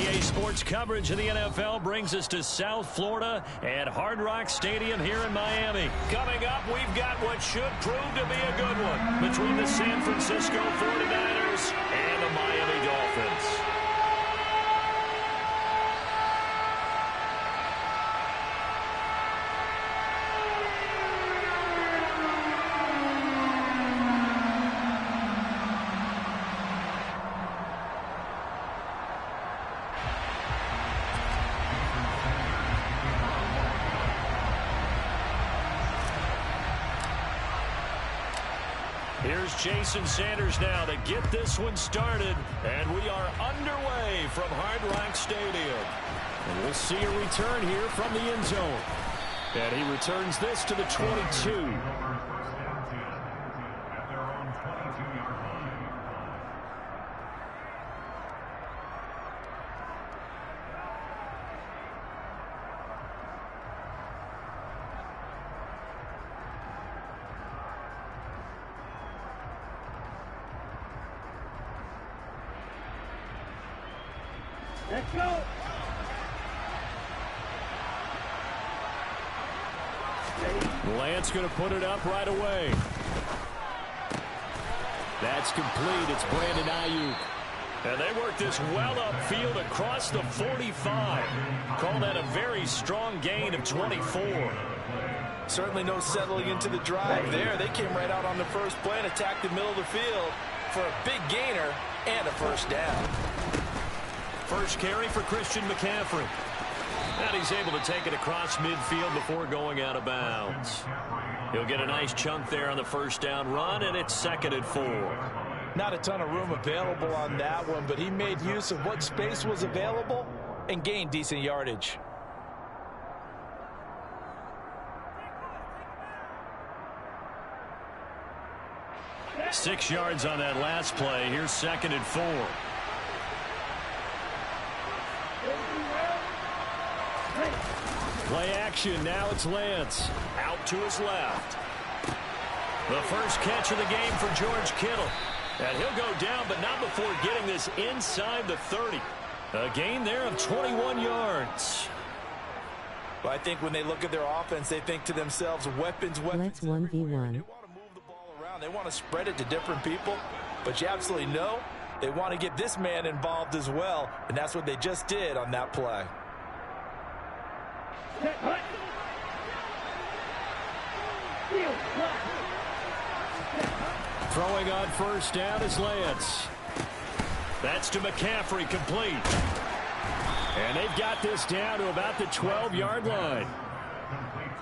H2H sports coverage of the NFL brings us to South Florida at Hard Rock Stadium here in Miami. Coming up, we've got what should prove to be a good one between the San Francisco 49ers and the Miami Dolphins. Here's Jason Sanders now to get this one started, and we are underway from Hard Rock Stadium. And we'll see a return here from the end zone. And he returns this to the 22. Let's go. Lance going to put it up right away. That's complete. It's Brandon Ayuk. And they work this well upfield across the 45. Call that a very strong gain of 24. Certainly no settling into the drive there. They came right out on the first play and attacked the middle of the field for a big gainer and a first down. First carry for Christian McCaffrey. And he's able to take it across midfield before going out of bounds. He'll get a nice chunk there on the first down run, and it's 2nd and 4. Not a ton of room available on that one, but he made use of what space was available and gained decent yardage. Six yards on that last play. Here's 2nd and 4. Play action. Now it's Lance. Out to his left. The first catch of the game for George Kittle. And he'll go down, but not before getting this inside the 30. A gain there of 21 yards. Well, I think when they look at their offense, they think to themselves, weapons. Let's 1v1. They want to move the ball around. They want to spread it to different people. But you absolutely know they want to get this man involved as well. And that's what they just did on that play. Throwing on first down is Lance. That's to McCaffrey, complete. And they've got this down to about the 12-yard line.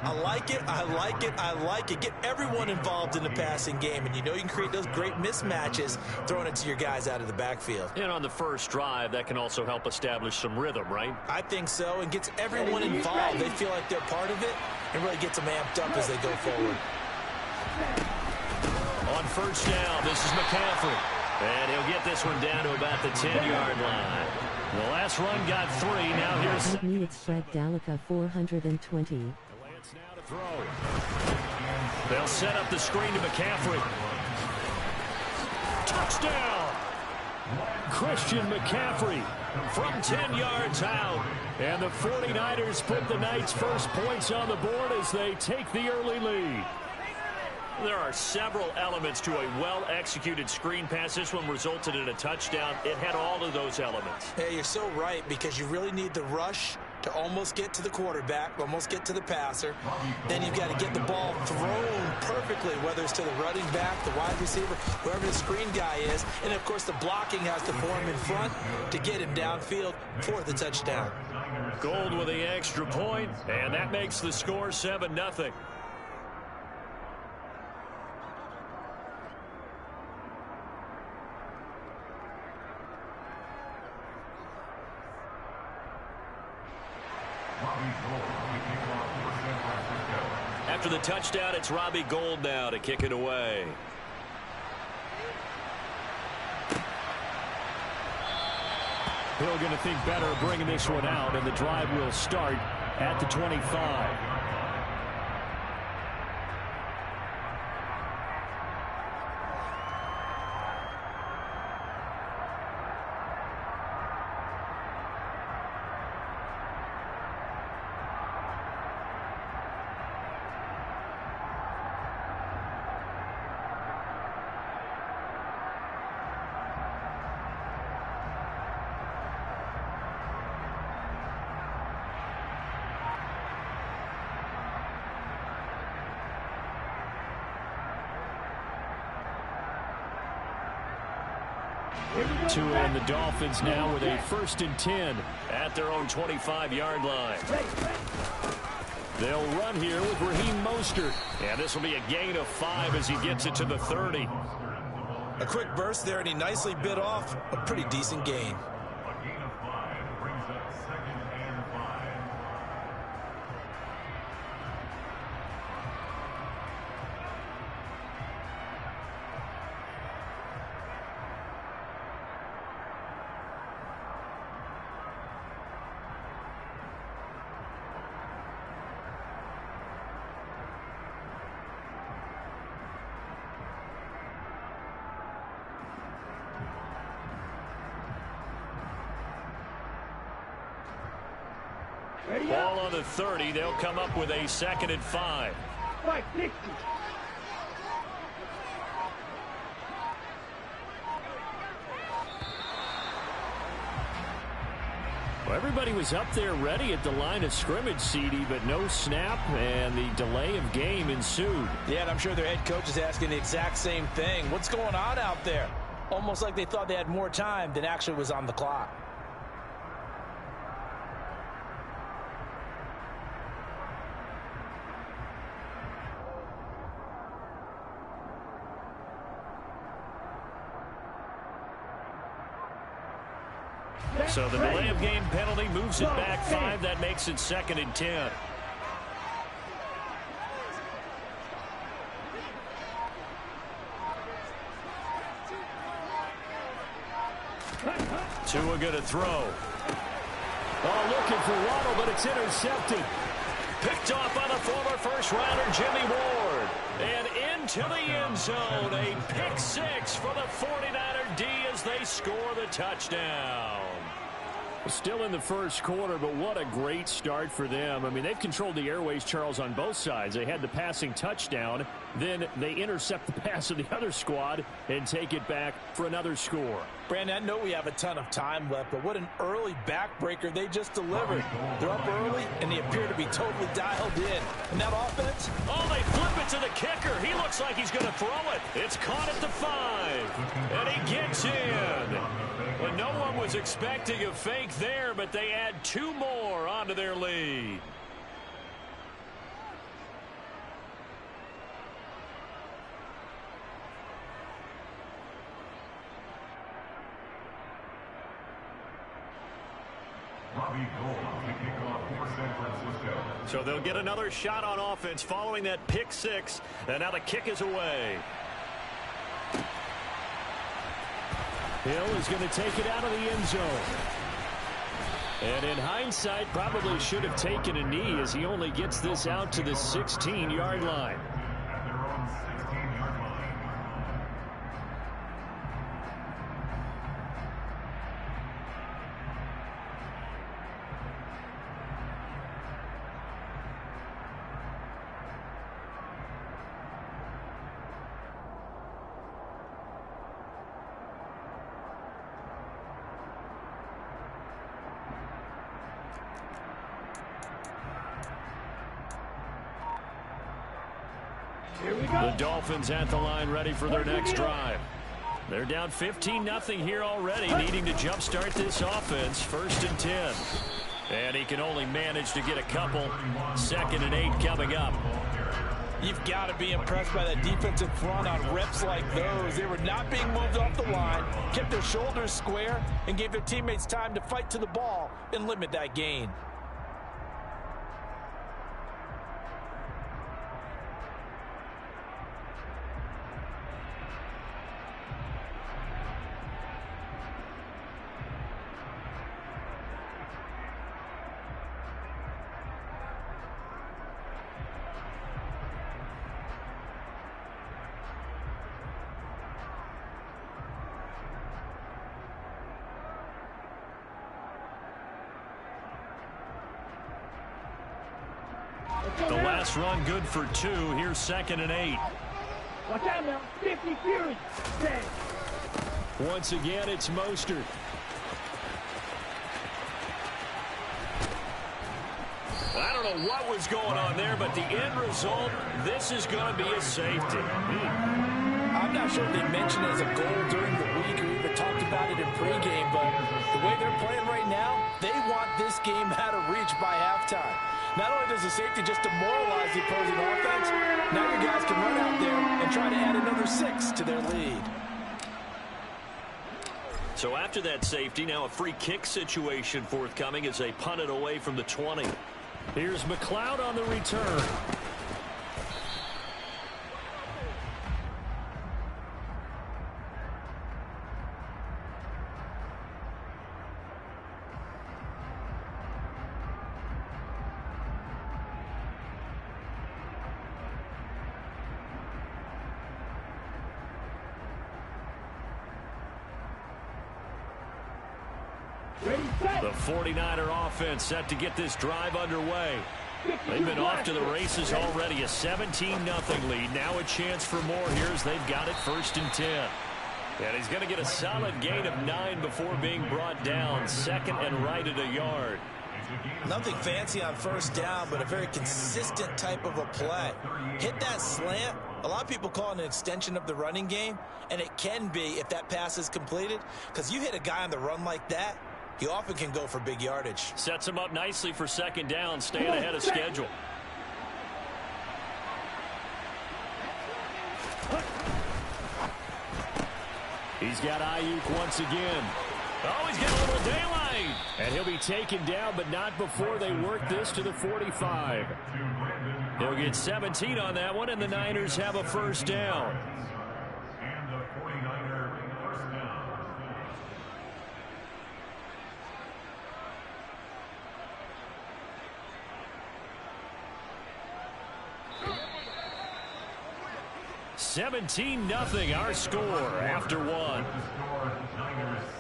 I like it, I like it, I like it. Get everyone involved in the passing game, and you know you can create those great mismatches throwing it to your guys out of the backfield. And on the first drive, that can also help establish some rhythm, right? I think so, and gets everyone involved. They feel like they're part of it, and really gets them amped up as they go forward. On first down, this is McCaffrey. And he'll get this one down to about the 10-yard line. The last run got 3. Now here's... It's Fred Dalica, 420. Lance now to throw. They'll set up the screen to McCaffrey. Touchdown! Christian McCaffrey from 10 yards out. And the 49ers put the Knights' first points on the board as they take the early lead. There are several elements to a well-executed screen pass. This one resulted in a touchdown. It had all of those elements. Hey, you're so right, because you really need the rush to almost get to the quarterback, almost get to the passer. Then you've got to get the ball thrown perfectly, whether it's to the running back, the wide receiver, whoever the screen guy is. And, of course, the blocking has to form in front to get him downfield for the touchdown. Gold with the extra point, and that makes the score 7-0. After the touchdown, it's Robbie Gould now to kick it away. Hill going to think better of bringing this one out, and the drive will start at the 25. And the Dolphins now with a 1st and 10 at their own 25-yard line. They'll run here with Raheem Mostert. And this will be a gain of 5 as he gets it to the 30. A quick burst there, and he nicely bit off a pretty decent gain. Ball on the 30. They'll come up with a 2nd and 5. Well, everybody was up there ready at the line of scrimmage, CD, but no snap, and the delay of game ensued. Yeah, and I'm sure their head coach is asking the exact same thing. What's going on out there? Almost like they thought they had more time than actually was on the clock. So the delay of game penalty moves it back 5. That makes it 2nd and 10. Tua going to throw. Oh, looking for Waddle, but it's intercepted. Picked off by the former first-rounder Jimmy Ward. And into the end zone. A pick 6 for the 49er D as they score the touchdown. Still in the first quarter, but what a great start for them. I mean, they've controlled the airways, Charles, on both sides. They had the passing touchdown. Then they intercept the pass of the other squad and take it back for another score. Brandon, I know we have a ton of time left, but what an early backbreaker they just delivered. They're up early, and they appear to be totally dialed in. And that offense? Oh, they flip it to the kicker. He looks like he's going to throw it. It's caught at the 5. And he gets in. Well, no one was expecting a fake there, but they add 2 more onto their lead. So they'll get another shot on offense following that pick 6, and now the kick is away. Hill is going to take it out of the end zone. And in hindsight, probably should have taken a knee as he only gets this out to the 16-yard line. The Dolphins at the line ready for their next drive. They're down 15-0 here already, needing to jumpstart this offense. 1st and 10. And he can only manage to get a couple. 2nd and 8 coming up. You've got to be impressed by that defensive front on reps like those. They were not being moved off the line, kept their shoulders square, and gave their teammates time to fight to the ball and limit that gain. The last run good for 2. Here's 2nd and 8. Watch out now. 50 Fury. Once again, it's Mostert. I don't know what was going on there, but the end result, this is going to be a safety. I'm not sure they mentioned it as a goal during the week or even talked about it in pregame, but the way they're playing right now, they want this game out of reach by halftime. Not only does the safety just demoralize the opposing offense, now your guys can run out there and try to add another 6 to their lead. So after that safety, now a free kick situation forthcoming as they punt it away from the 20. Here's McLeod on the return. The 49er offense set to get this drive underway. They've been off to the races already. A 17-0 lead. Now a chance for more here as they've got it 1st and 10. And he's going to get a solid gain of 9 before being brought down. 2nd and right at a yard. Nothing fancy on 1st down, but a very consistent type of a play. Hit that slant. A lot of people call it an extension of the running game, and it can be if that pass is completed, because you hit a guy on the run like that, he often can go for big yardage. Sets him up nicely for 2nd down, staying ahead of schedule. He's got Ayuk once again. Oh, he's got a little daylight. And he'll be taken down, but not before they work this to the 45. He'll get 17 on that one, and the Niners have a 1st down. 17-0 our score after 1. Niners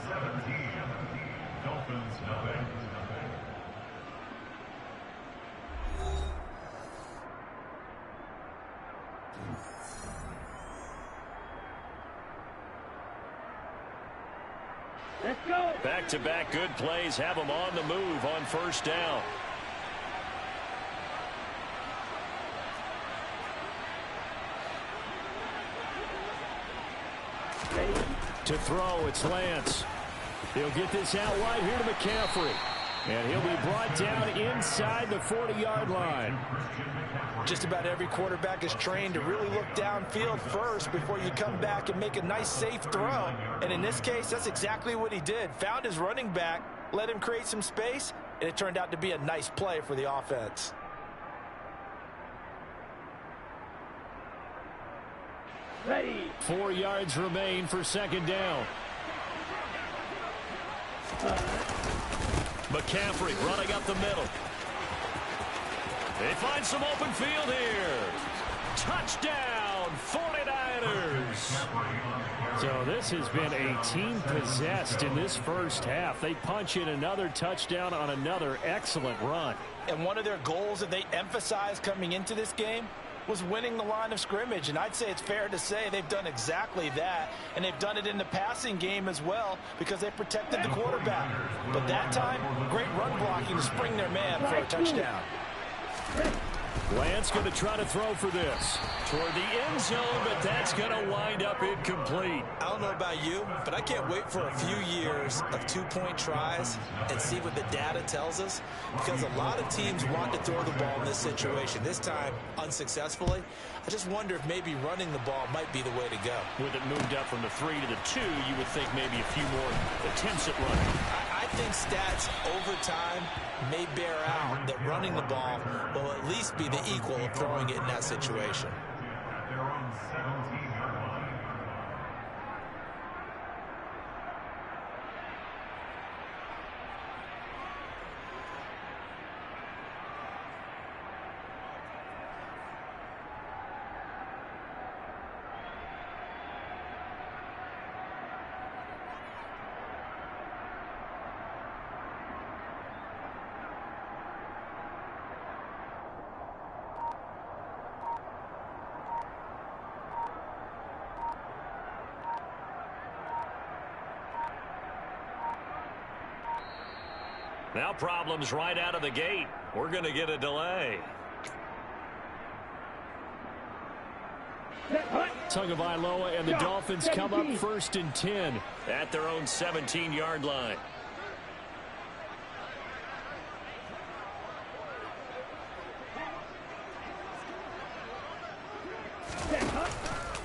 17, Dolphins nothing. Let's go. Back-to-back good plays have them on the move on 1st down. To throw, it's Lance. He'll get this out wide here to McCaffrey. And he'll be brought down inside the 40-yard line. Just about every quarterback is trained to really look downfield first before you come back and make a nice, safe throw. And in this case, that's exactly what he did. Found his running back, let him create some space, and it turned out to be a nice play for the offense. Ready. 4 yards remain for 2nd down. McCaffrey running up the middle. They find some open field here. Touchdown, 49ers. So this has been a team possessed in this 1st half. They punch in another touchdown on another excellent run. And one of their goals that they emphasized coming into this game was winning the line of scrimmage, and I'd say it's fair to say they've done exactly that, and they've done it in the passing game as well because they protected the quarterback. But that time, great run blocking to spring their man for a touchdown. Lance going to try to throw for this. Toward the end zone, but that's going to wind up incomplete. I don't know about you, but I can't wait for a few years of 2-point tries and see what the data tells us, because a lot of teams want to throw the ball in this situation. This time, unsuccessfully. I just wonder if maybe running the ball might be the way to go. With it moved up from the 3 to the 2, you would think maybe a few more attempts at running. I think stats over time may bear out that running the ball will at least be the equal of throwing it in that situation. Their own 17-yard line. Now problems right out of the gate. We're going to get a delay. Tagovailoa, and the Dolphins come up 1st and 10 at their own 17-yard line.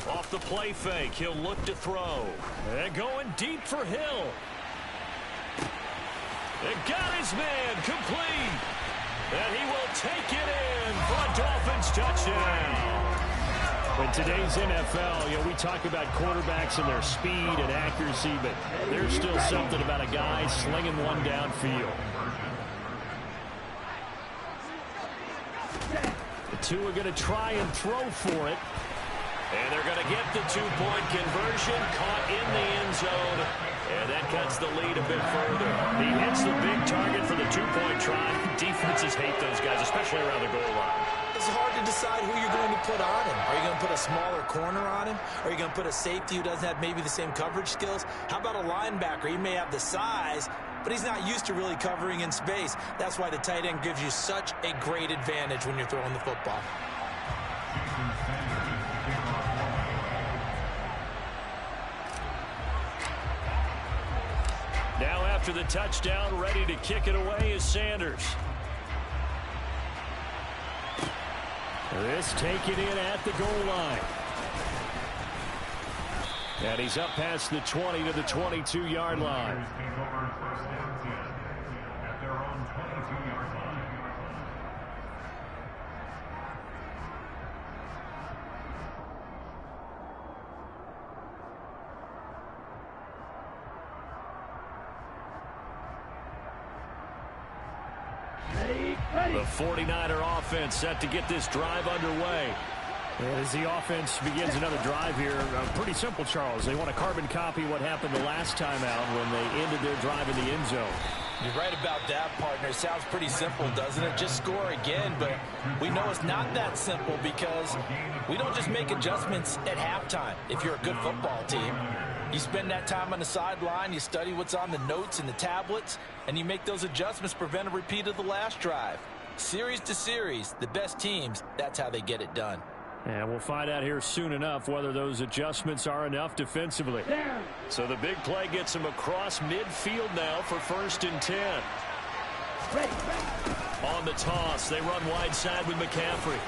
Off the play fake, he'll look to throw. And going deep for Hill. And got his man complete. And he will take it in for a Dolphins touchdown. In today's NFL, we talk about quarterbacks and their speed and accuracy, but there's still something about a guy slinging one downfield. The two are going to try and throw for it. And they're going to get the two-point conversion, caught in the end zone, and that cuts the lead a bit further. He hits the big target for the two-point try. Defenses hate those guys, especially around the goal line. It's hard to decide who you're going to put on him. Are you going to put a smaller corner on him? Are you going to put a safety who doesn't have maybe the same coverage skills? How about a linebacker? He may have the size, but he's not used to really covering in space. That's why the tight end gives you such a great advantage when you're throwing the football. Now after the touchdown, ready to kick it away is Sanders. This taken in at the goal line. And he's up past the 20 to the 22-yard line. The 49er offense set to get this drive underway. As the offense begins another drive here, pretty simple, Charles. They want to carbon copy what happened the last time out when they ended their drive in the end zone. You're right about that, partner. It sounds pretty simple, doesn't it? Just score again, but we know it's not that simple because we don't just make adjustments at halftime if you're a good football team. You spend that time on the sideline, you study what's on the notes and the tablets, and you make those adjustments to prevent a repeat of the last drive. Series to series, the best teams, that's how they get it done. And we'll find out here soon enough whether those adjustments are enough defensively. So the big play gets them across midfield now for 1st and 10. On the toss, they run wide side with McCaffrey.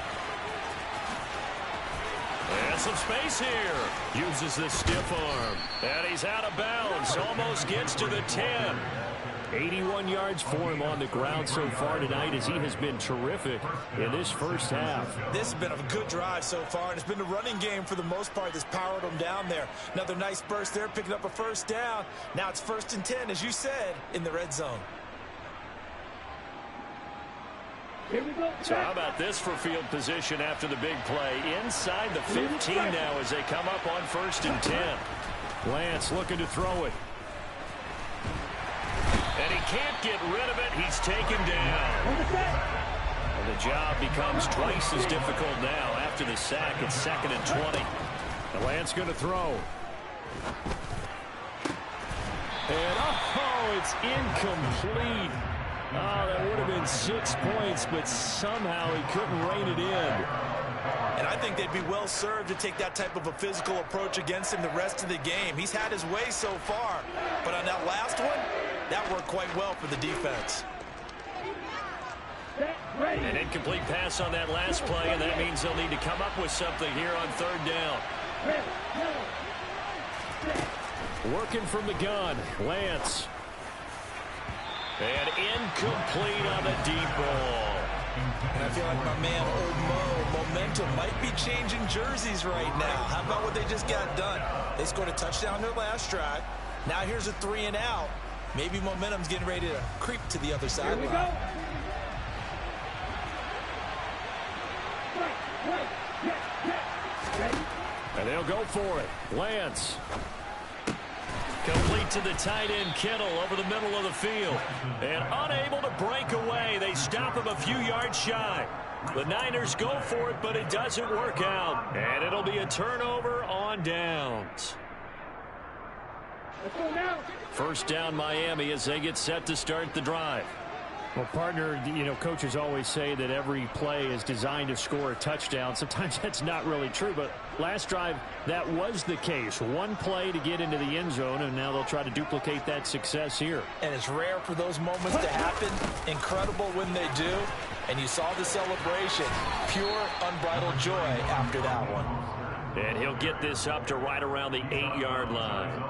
And some space here. Uses the stiff arm. And he's out of bounds. Almost gets to the 10. 81 yards for him on the ground so far tonight as he has been terrific in this first half. This has been a good drive so far, and it's been the running game for the most part that's powered them down there. Another nice burst there, picking up a first down. Now it's 1st and 10, as you said, in the red zone. Here we go. So how about this for field position after the big play? Inside the 15 now as they come up on 1st and 10. Lance looking to throw it. And he can't get rid of it. He's taken down. And the job becomes twice as difficult now after the sack. It's 2nd and 20. And Lance going to throw. And it's incomplete. Oh, that would have been 6 points, but somehow he couldn't rein it in. And I think they'd be well served to take that type of a physical approach against him the rest of the game. He's had his way so far, but on that last one, that worked quite well for the defense. An incomplete pass on that last play, and that means they'll need to come up with something here on 3rd down. Working from the gun, Lance. And incomplete on the deep ball. And I feel like my man, Old Mo, momentum might be changing jerseys right now. How about what they just got done? They scored a touchdown their last drive. Now here's a 3 and out. Maybe momentum's getting ready to creep to the other sideline. And they'll go for it. Lance. Complete to the tight end, Kittle, over the middle of the field. And unable to break away. They stop him a few yards shy. The Niners go for it, but it doesn't work out. And it'll be a turnover on downs. Let's go now. 1st down Miami as they get set to start the drive. Well, partner, you know, coaches always say that every play is designed to score a touchdown. Sometimes that's not really true, but last drive, that was the case. One play to get into the end zone, and now they'll try to duplicate that success here. And it's rare for those moments to happen. Incredible when they do. And you saw the celebration. Pure, unbridled joy after that one. And he'll get this up to right around the 8-yard line.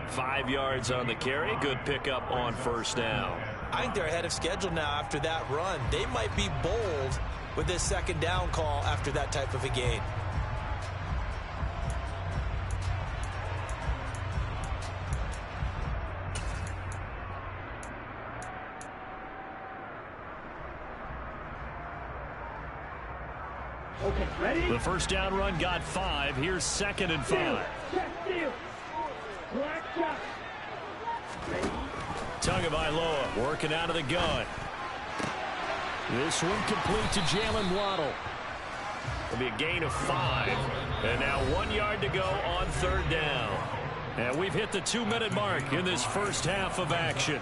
5 yards on the carry. Good pickup on first down. I think they're ahead of schedule now after that run. They might be bold with this second down call after that type of a gain. Okay, ready? The first down run got 5. Here's 2nd and 5. Black shot. Tagovailoa working out of the gun. This one complete to Jalen Waddle. It'll be a gain of 5. And now 1 yard to go on third down. And we've hit the 2-minute mark in this first half of action.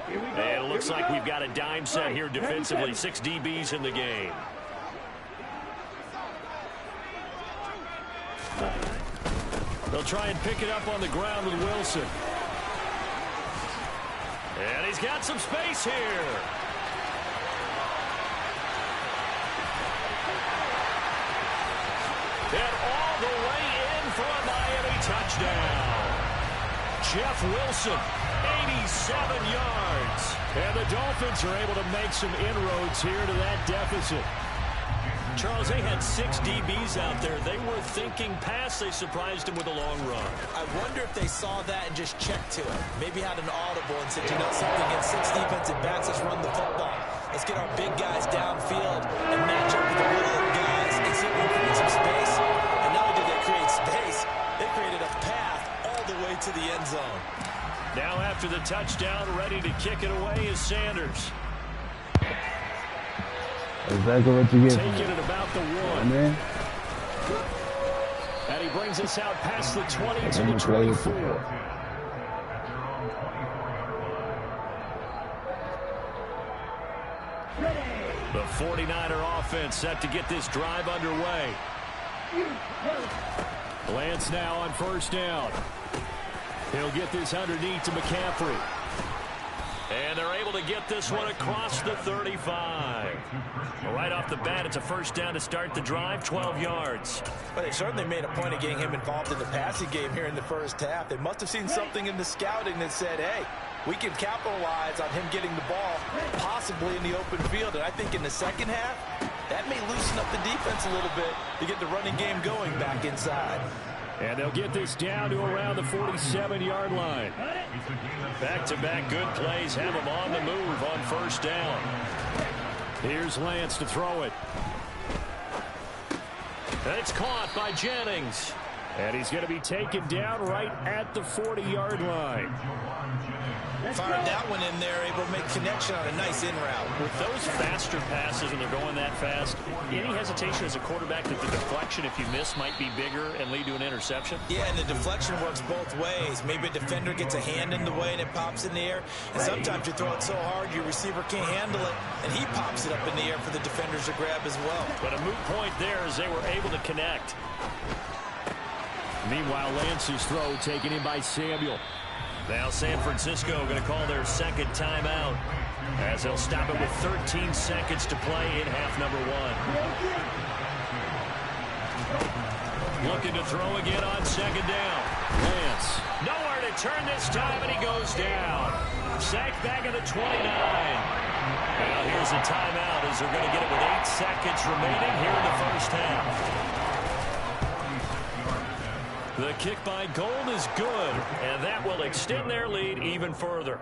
And it looks like we've got a dime set here defensively. 6 DBs in the game. They'll try and pick it up on the ground with Wilson. And he's got some space here. And all the way in for a Miami touchdown. Jeff Wilson, 87 yards. And the Dolphins are able to make some inroads here to that deficit. Charles, they had 6 DBs out there. They were thinking pass. They surprised him with a long run. I wonder if they saw that and just checked to it. Maybe had an audible and said, you know something, against 6 defensive backs, let's run the football. Let's get our big guys downfield and match up with the little guys and see if we can create some space. And not only did they create space, they created a path all the way to the end zone. Now after the touchdown, ready to kick it away is Sanders. Exactly what you get. Taking it about the 1. Man. And he brings us out past the 20 to the 24. The 49er offense set to get this drive underway. Lance now on first down. He'll get this underneath to McCaffrey. And they're able to get this one across the 35. Right off the bat, it's a first down to start the drive, 12 yards. But they certainly made a point of getting him involved in the passing game here in the first half. They must have seen something in the scouting that said, hey, we can capitalize on him getting the ball possibly in the open field. And I think in the second half, that may loosen up the defense a little bit to get the running game going back inside. And they'll get this down to around the 47-yard line. Back-to-back good plays have them on the move on first down. Here's Lance to throw it. It's caught by Jennings. And he's going to be taken down right at the 40-yard line. Fired that one in there, able to make connection on a nice in route. With those faster passes when they're going that fast, any hesitation as a quarterback that the deflection, if you miss, might be bigger and lead to an interception? Yeah, and the deflection works both ways. Maybe a defender gets a hand in the way and it pops in the air. And sometimes you throw it so hard your receiver can't handle it, and he pops it up in the air for the defenders to grab as well. But a moot point there as they were able to connect. Meanwhile, Lance's throw taken in by Samuel. Now San Francisco going to call their second timeout as they'll stop it with 13 seconds to play in half number 1. Looking to throw again on second down. Lance. Nowhere to turn this time, and he goes down. Sacked back at the 29. Well, here's a timeout as they're going to get it with 8 seconds remaining here in the first half. The kick by Gold is good, and that will extend their lead even further.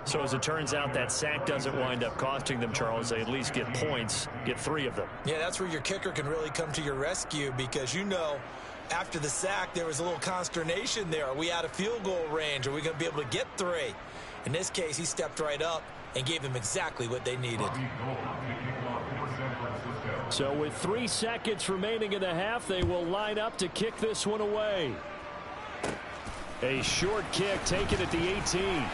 So as it turns out, that sack doesn't wind up costing them, Charles. They at least get points, get 3 of them. Yeah, that's where your kicker can really come to your rescue because, you know, after the sack, there was a little consternation there. Are we out of field goal range? Are we going to be able to get 3? In this case, he stepped right up and gave them exactly what they needed. So with 3 seconds remaining in the half, they will line up to kick this one away. A short kick taken at the 18.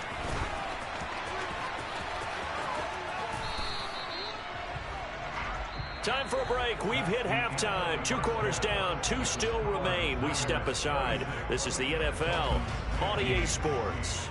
Time for a break. We've hit halftime. 2 quarters down. 2 still remain. We step aside. This is the NFL on EA Sports.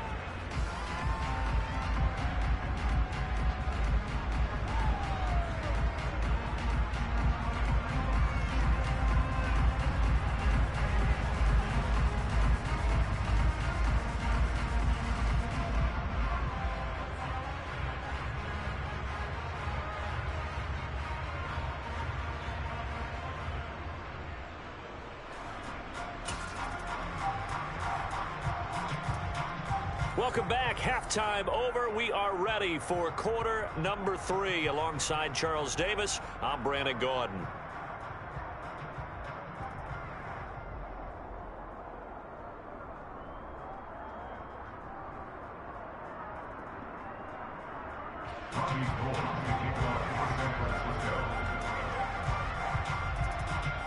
Welcome back. Halftime over. We are ready for quarter number 3. Alongside Charles Davis, I'm Brandon Gordon.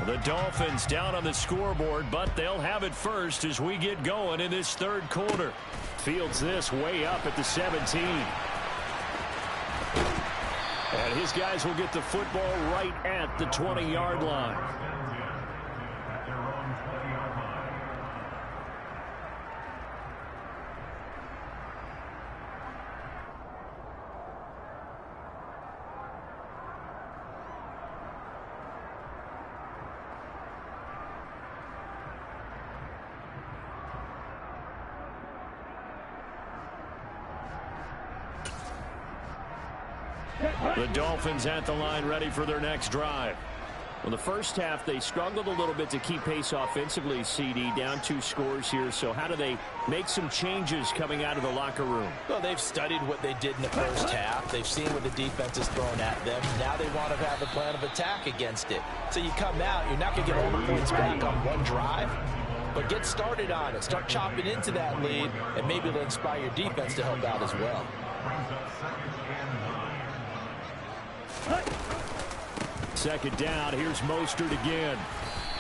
The Dolphins down on the scoreboard, but they'll have it first as we get going in this third quarter. Fields this way up at the 17. And his guys will get the football right at the 20-yard line. The Dolphins at the line ready for their next drive. Well, the first half, they struggled a little bit to keep pace offensively, CD, down 2 scores here. So how do they make some changes coming out of the locker room? Well, they've studied what they did in the first half. They've seen what the defense has thrown at them. Now they want to have a plan of attack against it. So you come out, you're not going to get all the points back on one drive, but get started on it. Start chopping into that lead, and maybe it'll inspire your defense to help out as well. Second down, here's Mostert again.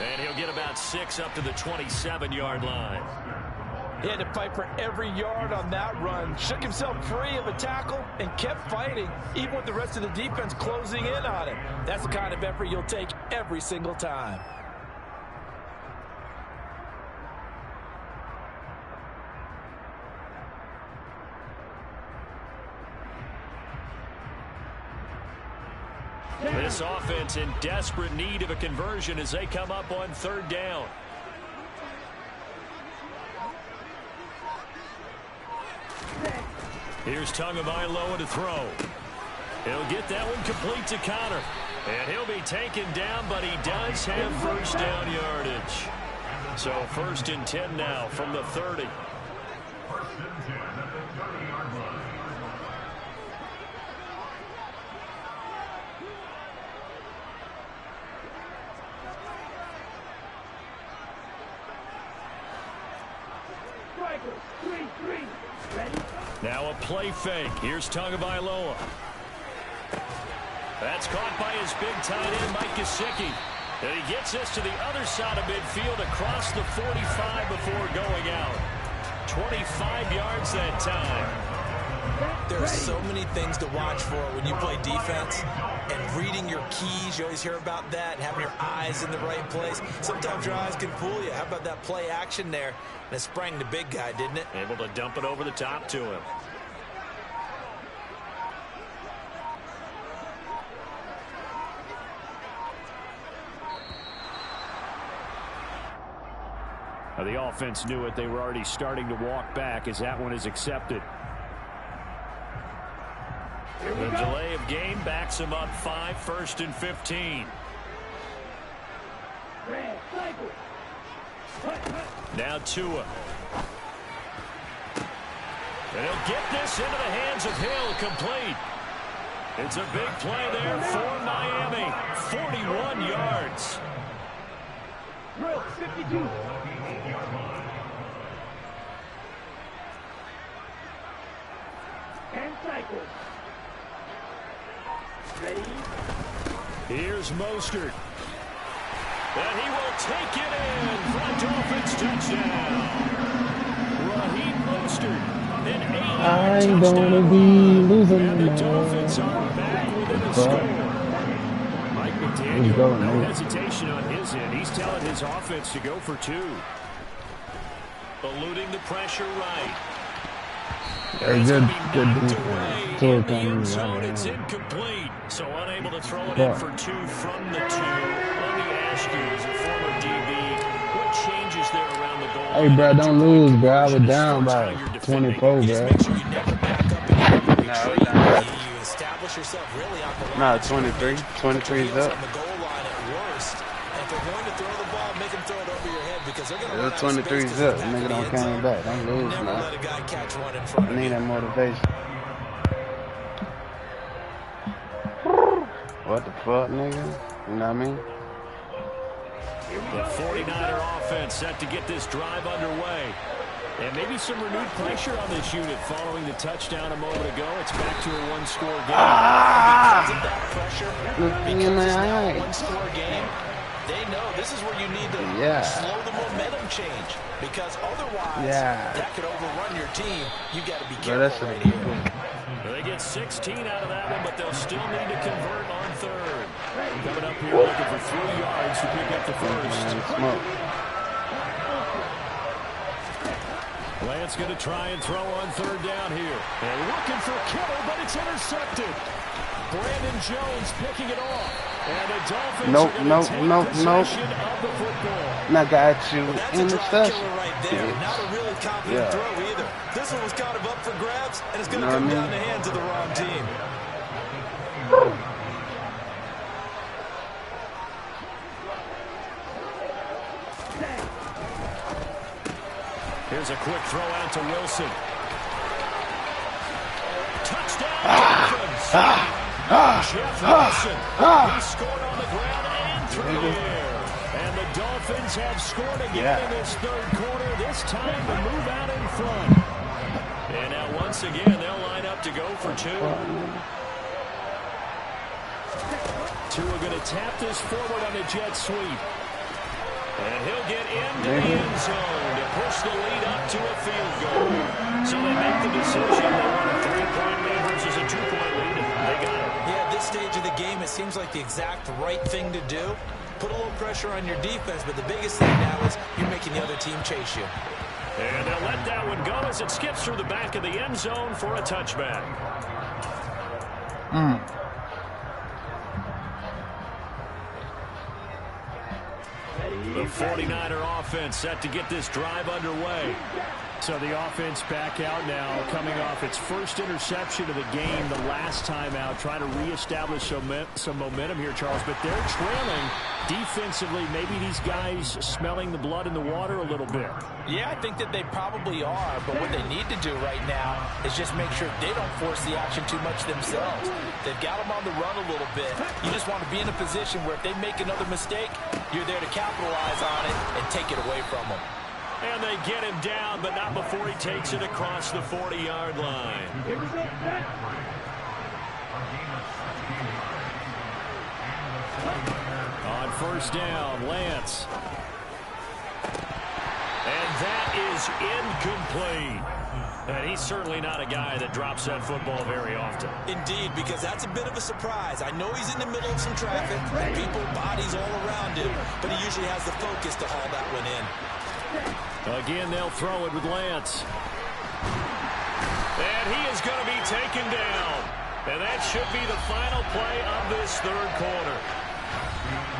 And he'll get about 6 up to the 27-yard line. He had to fight for every yard on that run. Shook himself free of a tackle and kept fighting, even with the rest of the defense closing in on him. That's the kind of effort you'll take every single time. This offense in desperate need of a conversion as they come up on third down. Here's Tagovailoa to throw. He'll get that one complete to Connor. And he'll be taken down, but he does have first down yardage. So 1st and 10 now from the 30. 1st and 10 at the 30-yard line. Now a play fake. Here's Tagovailoa. That's caught by his big tight end, Mike Gesicki. And he gets this to the other side of midfield across the 45 before going out. 25 yards that time. There are so many things to watch for when you play defense. And reading your keys, you always hear about that, and having your eyes in the right place. Sometimes your eyes can fool you. How about that play action there? And it sprang the big guy, didn't it? Able to dump it over the top to him. Now the offense knew it. They were already starting to walk back as that one is accepted. The delay of game backs him up 5, 1st and 15. Now Tua. And he'll get this into the hands of Hill, complete. It's a big play there for Miami. 41 yards. 52. And cycle. Ready? Here's Mostert. And he will take it in for a Dolphins touchdown. registered. I don't want to be losing And the my Dolphins are back within a score. Mike McDaniel, no hesitation on his end. He's telling his offense to go for two. Eluding the pressure right. Hey, good defense. In the end zone, it's incomplete. So unable to throw it in for two from the two. Let me ask you, as a former DB, what changes there around the goal? Hey, bro, don't lose, bro. I was down by 24, bro. Just make sure you never back up and never retreat. You establish yourself really on the line. Nah, 23. 23 is up. On the goal line at worst. And if they're going to throw the ball, make them throw it over your head because they're going to run out of 23 space is to the up. back of Nigga the don't end came zone. back. Don't lose, Never man. let a guy catch one in front I of need you. that motivation. What the fuck, nigga? You know what I mean? The 49er offense set to get this drive underway. And maybe some renewed pressure on this unit following the touchdown a moment ago. It's back to a one-score game. Because of that pressure, Looking in because my it's now a eyes. one-score game, they know this is where you need to slow the momentum change. Because otherwise, that could overrun your team. You got to be careful right here. They get 16 out of that one, but they'll still need to convert on third. Coming up here looking for 3 yards to pick up the first. Lance going to try and throw on third down here. And looking for Kittle, but it's intercepted. Brandon Jones picking it off. And the Dolphins are going to take possession of the football. Now got you That's in a the drive session. killer right there. Not a really confident throw either. This one was kind of up for grabs, and it's going to come down the hands of the wrong team. Here's a quick throw out to Wilson. Touchdown, Dolphins. Jeff Wilson. He scored on the ground and through the air. And the Dolphins have scored again in this third quarter. This time to move out in front. And now once again, they'll line up to go for two. Two are going to tap this forward on a jet sweep. And he'll get into the end zone to push the lead up to a field goal. So they make the decision. They want a 3-point lead versus a 2-point lead. They got it. Yeah, at this stage of the game, it seems like the exact right thing to do. Put a little pressure on your defense, but the biggest thing now is you're making the other team chase you. And they'll let that one go as it skips through the back of the end zone for a touchback. The 49er offense set to get this drive underway. So the offense back out now, coming off its first interception of the game the last time out, trying to reestablish some momentum here, Charles. But they're trailing defensively. Maybe these guys smelling the blood in the water a little bit. Yeah, I think that they probably are, but what they need to do right now is just make sure they don't force the action too much themselves. They've got them on the run a little bit. You just want to be in a position where if they make another mistake, you're there to capitalize on it and take it away from them. And they get him down, but not before he takes it across the 40-yard line. On first down, Lance. And that is incomplete. And he's certainly not a guy that drops that football very often. Indeed, because that's a bit of a surprise. I know he's in the middle of some traffic, and people, bodies all around him, but he usually has the focus to haul that one in. Again, they'll throw it with Lance. And he is going to be taken down. And that should be the final play of this third quarter.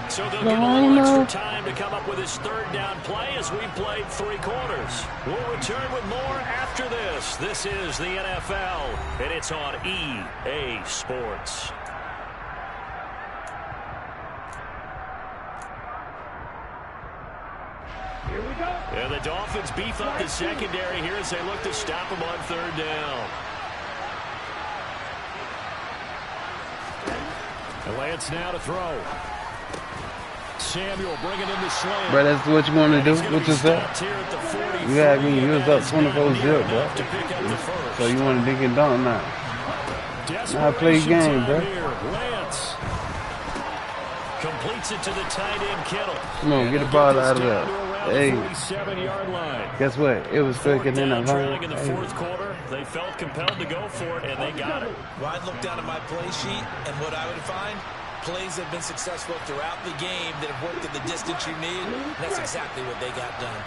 So they'll get a little extra time to come up with his third down play as we played 3 quarters. We'll return with more after this. This is the NFL, and it's on EA Sports. Here we go. And the Dolphins beef up the secondary here as they look to stop him on third down. And Lance now to throw. Samuel bringing in the slam. Bro, that's what you want to do? What you say? You had me. You was up 24-0, bro. So you want to dig it down now? Now play game, bro. Lance completes it to the tight end, Kittle. Come on, get the ball out of there. around the 47-yard line. Guess what? It was quicker than a trailing in the fourth quarter. They felt compelled to go for it, and they got it. Well, I'd look down at my play sheet, and what I would find, plays have been successful throughout the game that have worked at the distance you need. And that's exactly what they got done.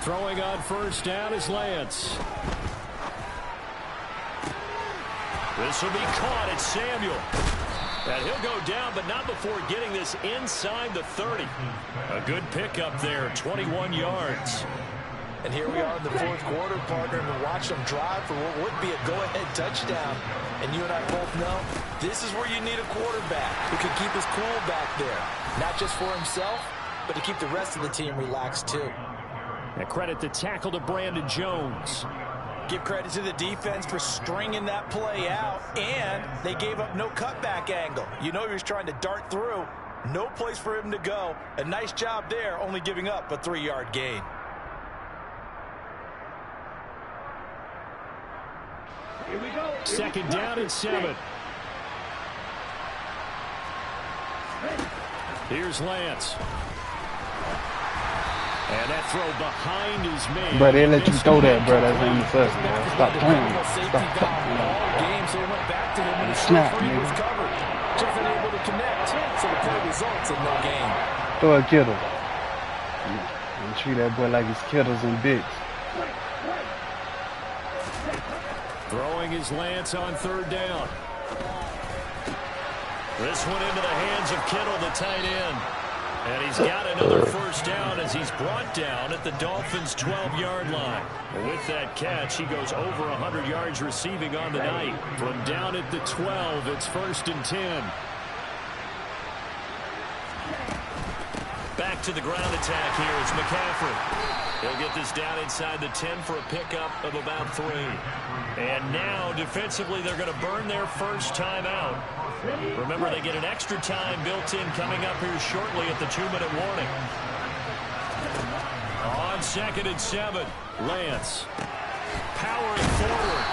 Throwing on first down is Lance. This will be caught. It's Samuel. And he'll go down, but not before getting this inside the 30. A good pickup there, 21 yards. And here we are in the fourth quarter, partner, and we watch them drive for what would be a go-ahead touchdown. And you and I both know this is where you need a quarterback who can keep his cool back there. Not just for himself, but to keep the rest of the team relaxed too. And credit the tackle to Brandon Jones. Give credit to the defense for stringing that play out, and they gave up no cutback angle. You know he was trying to dart through. No place for him to go. A nice job there, only giving up a 3-yard gain. Here we go. Second down and 7. Here's Lance. And that throw behind his man. But they let you throw that, bro. That's interception, bro. Stop playing. Stop fucking. Snap, nigga. Just unable to connect, so the play results in no gain. Throw a Kittle. And treat that boy like it's Kittles and Biggs. Throwing his Lance on third down. This one into the hands of Kittle, the tight end. And he's got another first down as he's brought down at the Dolphins' 12-yard line. And with that catch, he goes over 100 yards receiving on the night. From down at the 12, it's 1st and 10. Back to the ground attack here is McCaffrey. He'll get this down inside the 10 for a pickup of about 3. And now, defensively, they're going to burn their first timeout. Remember, they get an extra time built in coming up here shortly at the 2-minute warning. On 2nd and 7, Lance powering forward.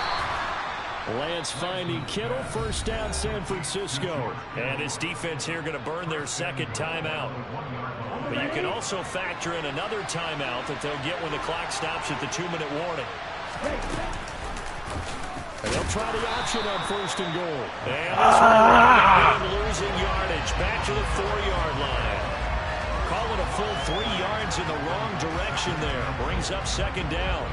Lance finding Kittle, first down San Francisco. And his defense here going to burn their second timeout. But you can also factor in another timeout that they'll get when the clock stops at the 2-minute warning. And they'll try the option on 1st and goal. And this one losing yardage back to the 4-yard line. Calling a full 3 yards in the wrong direction there. Brings up 2nd down.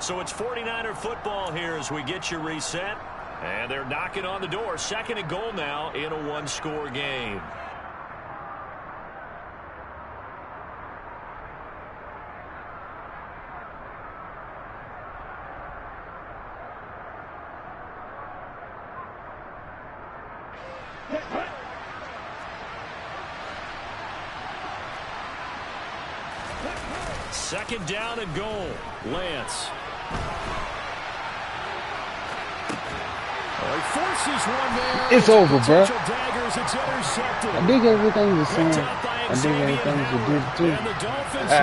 So it's 49er football here as we get you reset. And they're knocking on the door. 2nd and goal now in a 1-score game. Second down and goal. Lance. He forces one there. It's over, bro. Daggers, it's intercepted. I dig everything you're saying. I dig everything you did too. I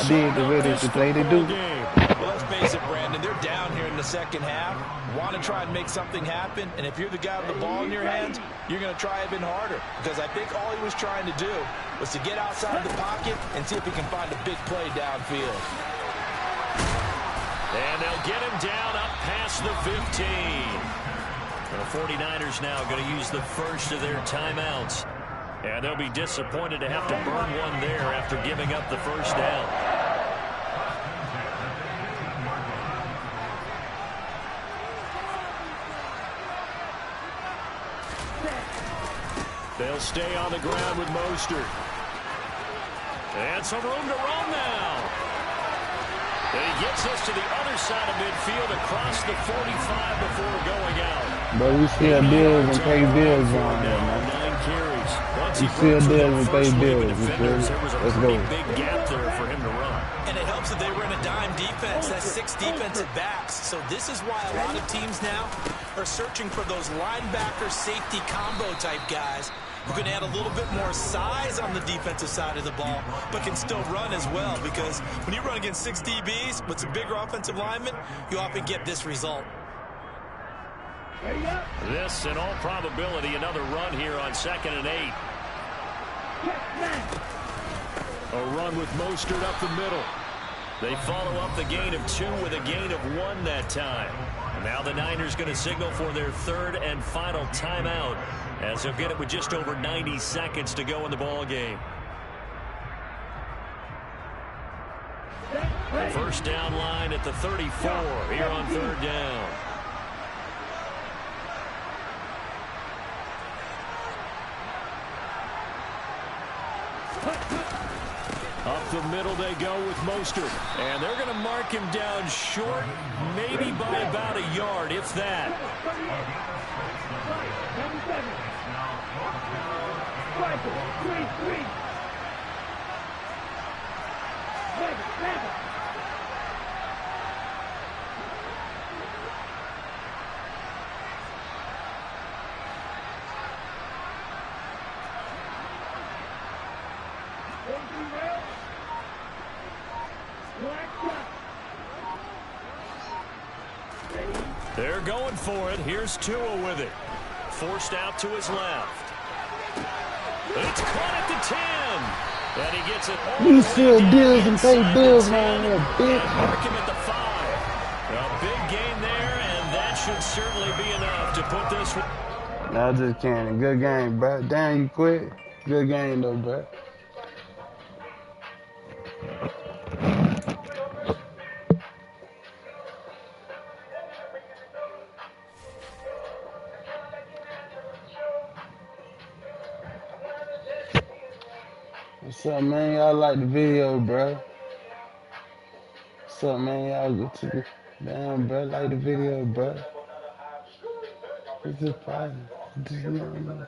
dig the way they play they do. Well, let's face it, Brandon. They're down here in the second half. Want to try and make something happen. And if you're the guy with the ball in your hands, you're going to try even harder. Because I think all he was trying to do was to get outside the pocket and see if he can find a big play downfield. And they'll get him down up past the 15. The 49ers now going to use the first of their timeouts. And they'll be disappointed to have to burn one there after giving up the first down. They'll stay on the ground with Mostert. And some room to roam now. And he gets us to the other side of midfield across the 45 before going out. But we still bills and pay bills on there, man. 9 carries. Once We he still broke through bills the and pay first wave bills. of You feel defenders, me? there was a Let's pretty go. big gap there for him to run. And it helps that they were in a dime defense. That's 6 defensive backs. So this is why a lot of teams now are searching for those linebacker safety combo type guys who can add a little bit more size on the defensive side of the ball, but can still run as well, because when you run against 6 DBs with some bigger offensive linemen, you often get this result. This, in all probability, another run here on 2nd and 8. A run with Mostert up the middle. They follow up the gain of 2 with a gain of 1 that time. And now the Niners going to signal for their 3rd and final timeout, as they'll get it with just over 90 seconds to go in the ball game. First down line at the 34 here on 3rd down. Up the middle they go with Mostert. And they're going to mark him down short, maybe by about a yard, if that. They're going for it. Here's Tua with it. Forced out to his left. It's caught at the 10. And he gets it all You still bills and pay bills, man. Mark him at the 5. A big gain there, and that should certainly be enough to put this one. No, I just can't. Good game, bro. Damn, you quit. Good game, though, bro. What's up, man? Y'all like the video, bro? What's up, man? Y'all go to the... Damn, bro. Like the video, bro. It's just private. Just, you know.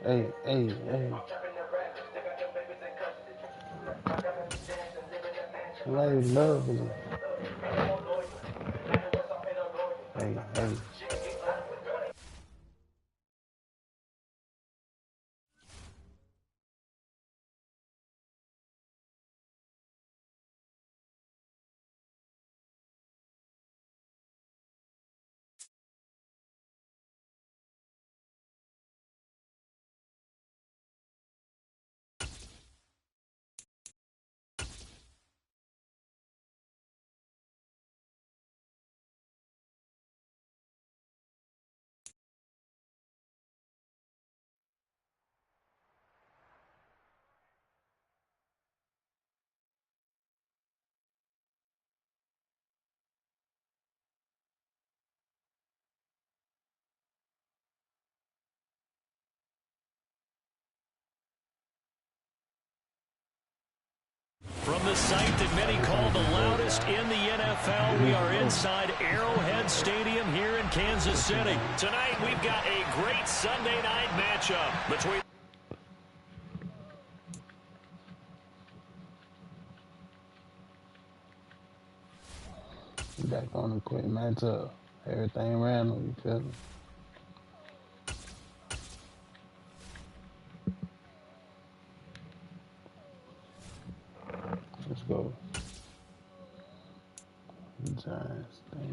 Hey. Lovely. Hey. From the site that many call the loudest in the NFL, we are inside Arrowhead Stadium here in Kansas City. Tonight, we've got a great Sunday night matchup between... Back on the quick matchup. Everything random, you feel me? Let's go. Giants, damn.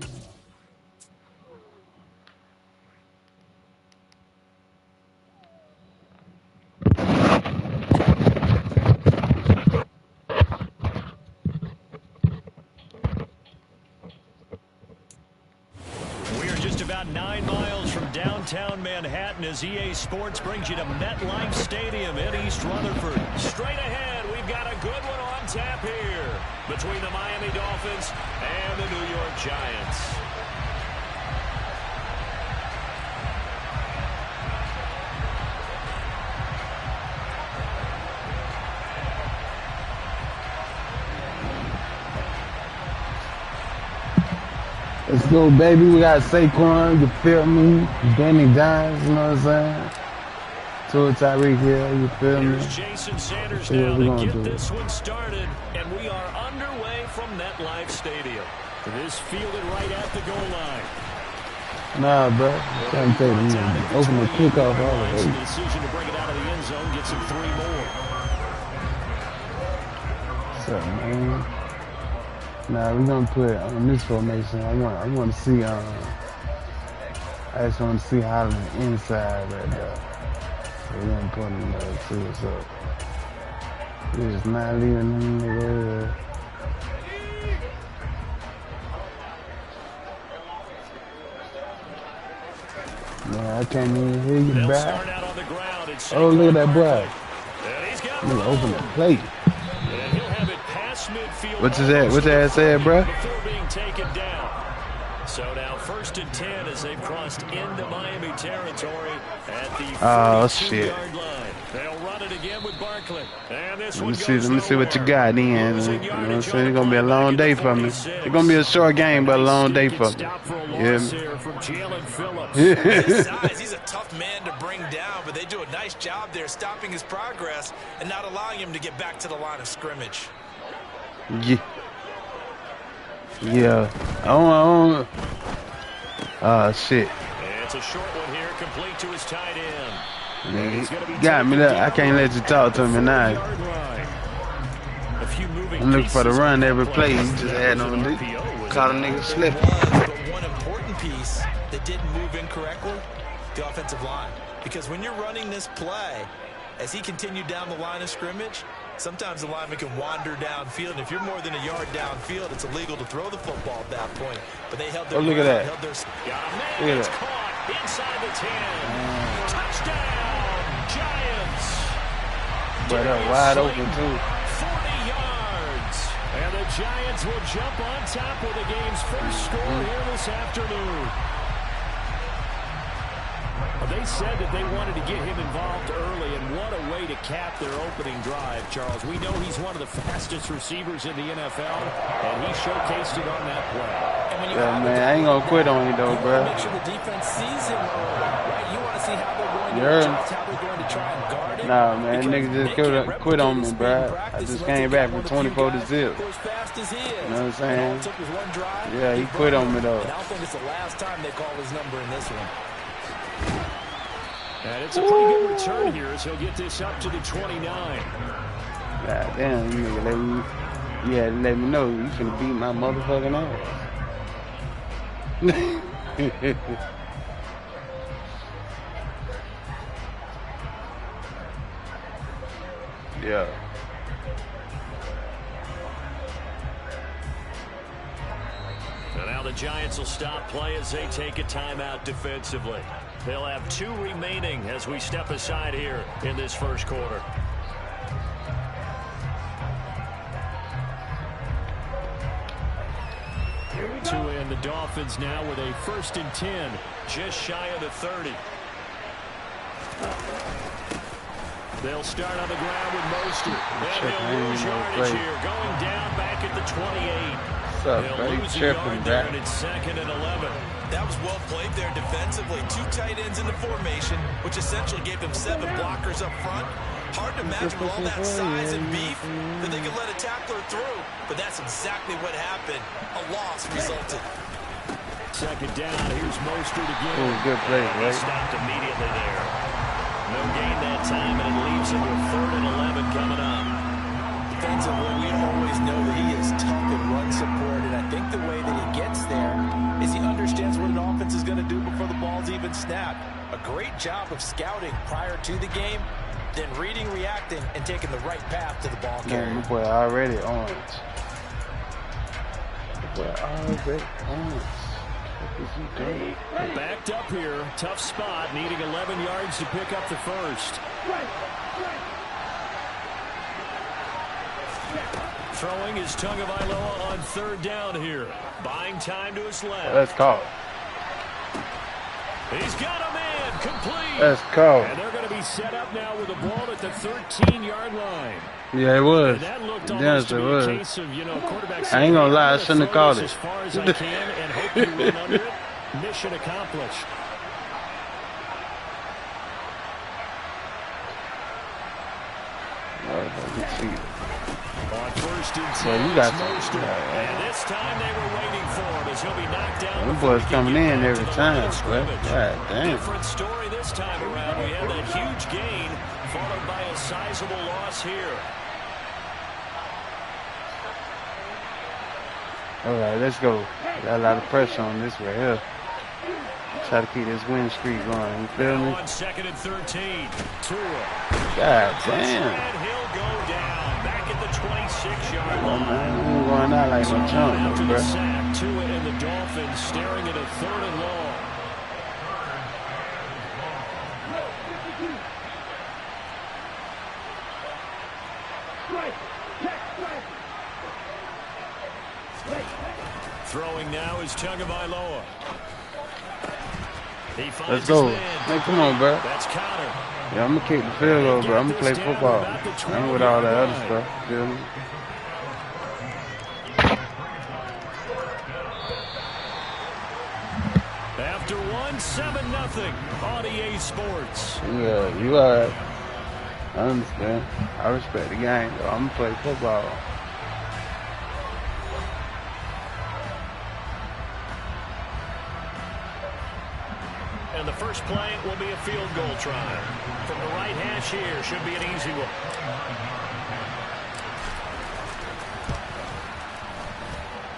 We are just about 9 miles from downtown Manhattan as EA Sports brings you to MetLife Stadium in East Rutherford. Straight ahead, we've got a good one on tap here between the Miami Dolphins and the New York Giants. Let's go, baby. We got Saquon, you feel me? Danny Dimes, you know what I'm saying? Tua Tyreek Hill, you feel me? Here's Jason Sanders now to get this one started, and we are underway from MetLife Stadium. This fielded right at the goal line. Nah, bro. I'm trying to tell you, open the kickoff all the way. The decision to bring it out of the end zone gets him 3 more. What's up, man? Nah, we're gonna put on this formation. I want to see. I just want to see how the inside right there. So we're gonna put him there too. So we're just not leaving him there. Man, I can't even hear you back. Oh, look at that boy. Nigga open the plate. What's his ass? What's that said, bro? Before being taken down. So now 1st and 10 as they've crossed into Miami territory at the 42-yard line. They'll run it again with Barkley. And this let me see what you got in. You know what I'm saying? It's gonna be a long day for me. It's gonna be a short game, but a long day for me. Yeah. His size, he's a tough man to bring down, but they do a nice job there stopping his progress and not allowing him to get back to the line of scrimmage. Yeah. Yeah. Shit. It's a short one here, complete to his tight end. Man, got me there. I can't let you talk to me now. I'm looking for the run every play. You just add on the caught a nigga slipping. But one important piece that didn't move incorrectly, the offensive line. Because when you're running this play, as he continued down the line of scrimmage, sometimes the lineman can wander downfield, and if you're more than a yard downfield, it's illegal to throw the football at that point. But they held their look at that. Look at that. Caught inside the 10. Touchdown, Giants. But they're wide open, too. 40 yards. And the Giants will jump on top with the game's first score here this afternoon. They said that they wanted to get him involved early, and what a way to cap their opening drive, Charles. We know he's one of the fastest receivers in the NFL, and he showcased it on that play. Yeah, man, I ain't gonna quit on you, though, bro. Make sure the defense sees him early, right? You want to see how they're going to adjust, how they're going to try and guard it. Nah, man, niggas just quit on me, bro. I just came back from 24 to 0. You know what I'm saying? Yeah, he quit on me, though. I don't think it's the last time they call his number in this one. And it's a pretty good return here as he'll get this up to the 29. God damn, you nigga you had to let me know you finna beat my motherfucking ass. Yeah. And now the Giants will stop play as they take a timeout defensively. They'll have 2 remaining as we step aside here in this first quarter. To end the Dolphins now with a 1st and 10, just shy of the 30. They'll start on the ground with Mostert. And they'll lose yardage here, going down back at the 28. They'll lose a yard there, and it's 2nd and 11. That was well played there defensively. 2 tight ends in the formation, which essentially gave them 7 blockers up front. Hard to imagine with all that size and beef that they could let a tackler through, but that's exactly what happened. A loss resulted. 2nd down, here's Mostert again. Oh, good play, right? He stopped immediately there. No gain that time, and it leaves him with 3rd and 11 coming up. Defensively, we always know that he is tough in run support, and I think the way that he gets there is he understands what an offense is going to do before the ball's even snapped. A great job of scouting prior to the game, then reading, reacting, and taking the right path to the ball carrier. Man, boy already orange. Boy already orange. Backed up here, tough spot, needing 11 yards to pick up the first. Throwing is Tagovailoa on 3rd down here. Buying time to his left. Let's call. He's got a man Complete. Let's go. And they're going to be set up now with the ball at the 13-yard line. Yeah, it was. And that looked Yes, it to be was. a case of, quarterback I ain't gonna lie, I shouldn't have called it. as far as I can and hope you run under it. Mission accomplished. On first and 10, well, you got and this time they were waiting for him as he'll be knocked down. Them boys coming in every time, bro. God damn. Different story this time around. We had that huge gain followed by a sizable loss here. All right, let's go. Got a lot of pressure on this right here. Try to keep this win streak going. You feel me? On second and 13. Tua. God damn. And he'll go down back at the 26-yard line. Man, you ain't going out like no chump, After bro. the sack, Tua and the Dolphins staring at a 3rd and long. Throwing now is Tagovailoa. Let's go. Man, come on, bro. That's Connor. Yeah, I'm gonna kick the field goal, bro. I'm gonna play football. I ain't with all that other stuff. Feel me? After one, 7-0 on EA Sports. Yeah, you alright. I understand. I respect the game, though. I'm gonna play football. And the first play will be a field goal try. From the right hash here, should be an easy one.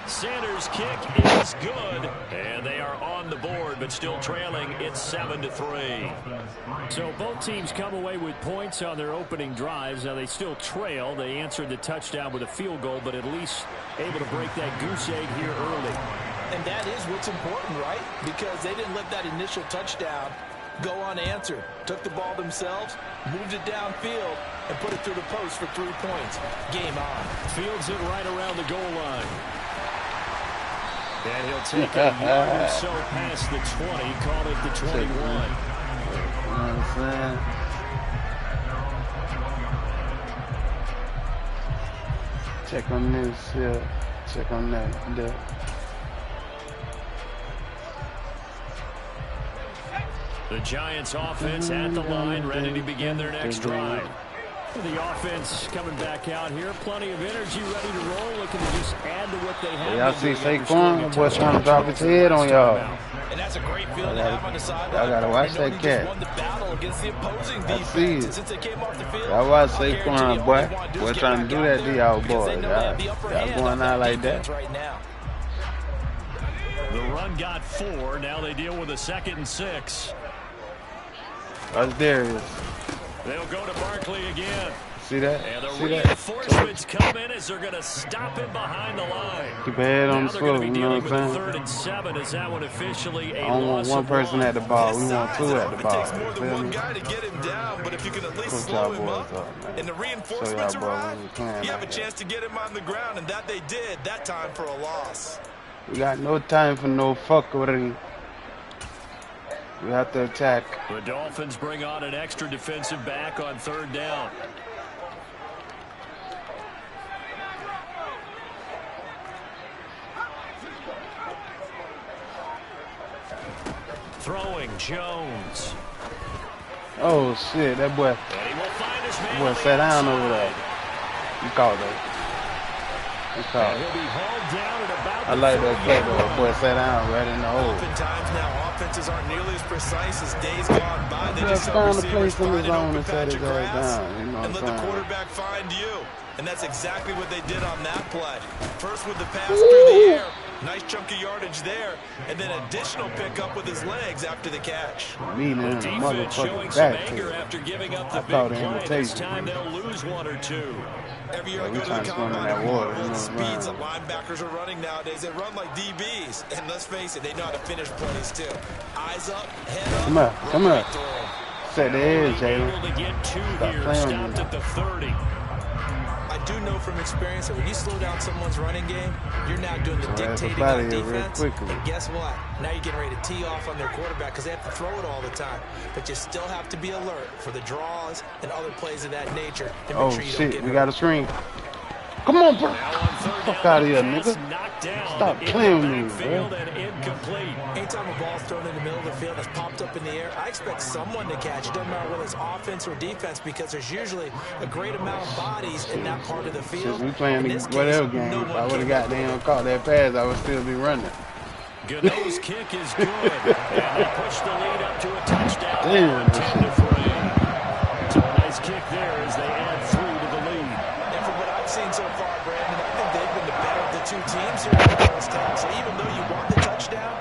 Sanders' kick is good, and they are on the board, but still trailing. It's 7-3. So both teams come away with points on their opening drives. Now they still trail. They answered the touchdown with a field goal, but at least able to break that goose egg here early. And that is what's important, right? Because they didn't let that initial touchdown go unanswered. Took the ball themselves, moved it downfield, and put it through the post for 3 points. Game on. Fields it right around the goal line. And he'll take a yard or so past the 20, call it the 21. You know what I'm saying? Check on this, yeah. Check on that, there. The Giants offense at the line, ready to begin their next drive. The offense coming back out here. Plenty of energy, ready to roll. Looking to just add to what they have. Y'all see Saquon? The boy trying to drop his head on y'all. And that's a great feeling to have on the sideline. Y'all gotta watch that cat. Won the battle against the opposing I defense. see it. And since they came off the field, Y'all watch I guarantee Saquon, you all boy. they want to do Boy is trying to get do back that to out y'all, there because boy. they know they have the upper Y'all hand going on that out like that. defense right now. The run got 4. Now they deal with a 2nd and 6. That's Darius. They'll go to Barkley again. See that? And the See that? reinforcements come in as they're going to stop him behind the line. Keep your head on Now the they're going foot, to be you know dealing what I'm with saying? 3rd and 7. Is that one officially a I don't want loss one of person one? at the ball. We want two at the ball. Takes more You than feel one me? guy to get him down, but if you can at least Coach slow y'all him boys up up, man. and the Show reinforcements y'all boys arrive, when we playing you have a like chance to get him on the ground, and that they did that time for a loss. that. We got no time for no fuckery. We have to attack. The Dolphins bring on an extra defensive back on 3rd down. Throwing Jones. Oh shit, that boy. And he will find his man Boy, on the sat down outside. over there. You caught that. You And caught he'll it. be hauled down at about I the like that play 40-yard though. line. Boy, sat down right in the hole. Oftentimes now, offenses aren't nearly as precise as days gone by. They just Just help found a receivers place in find his an own open and set patch his of ass grass down. You know and what let I'm the saying? quarterback find you. And that's exactly what they did on that play. First with the pass through the air. Nice chunk of yardage there. And then additional pickup with his legs after the catch. Meaning The in the defense showing motherfucking some back anger tail. after giving up the I caught big the play. This invitation. time they'll lose 1 or 2. Every year Yeah, I we go to trying the to swim in combine, that water, you know the what I'm speeds that saying? linebackers are running nowadays, they run like DBs. And let's face it, they know how to finish plays too. Eyes up, head up. Come here, come here. right through 'em. Set the edge, Able Jalen. to get 2 Stop here, playing with stopped me. at the 30. I do know from experience that when you slow down someone's running game, you're now doing the dictating on defense. And guess what? Now you're getting ready to tee off on their quarterback because they have to throw it all the time. But you still have to be alert for the draws and other plays of that nature. Oh, shit. We got a screen. Come on, bro. Fuck out of here, nigga. Stop playing with me, bro. Anytime a ball's thrown in the middle of the field that's popped up in the air, I expect someone to catch it. Doesn't matter whether it's offense or defense because there's usually a great amount of bodies in that part of the field. Since we playing the whatever game, if I would have got down caught that pass, I would still be running. Gano's kick is good. And they push the lead up to a touchdown. Damn. 10-3. So a nice kick there as they add 3 to the lead. And from what I've seen so far, Brandon, I think they've been the better of the two teams here in the first half. So even though you want the touchdown,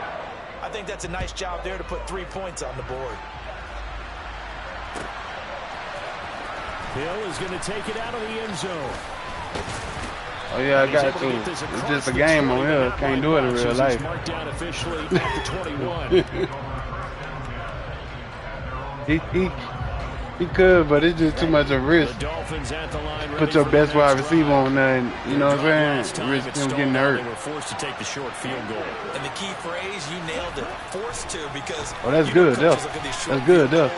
I think that's a nice job there to put 3 points on the board. Hill is going to take it out of the end zone. Oh, yeah, I got to. It's just a game on here. Can't do it in real life. Marked down officially at the 21. He could, but it's just too much of a risk. The Dolphins at the line. Put your best wide receiver on there, and you know what I'm saying? Risk him getting hurt. They were forced to take the short field goal. And the key phrase, you nailed it. Forced to, because oh, that's good, though. That's good, though.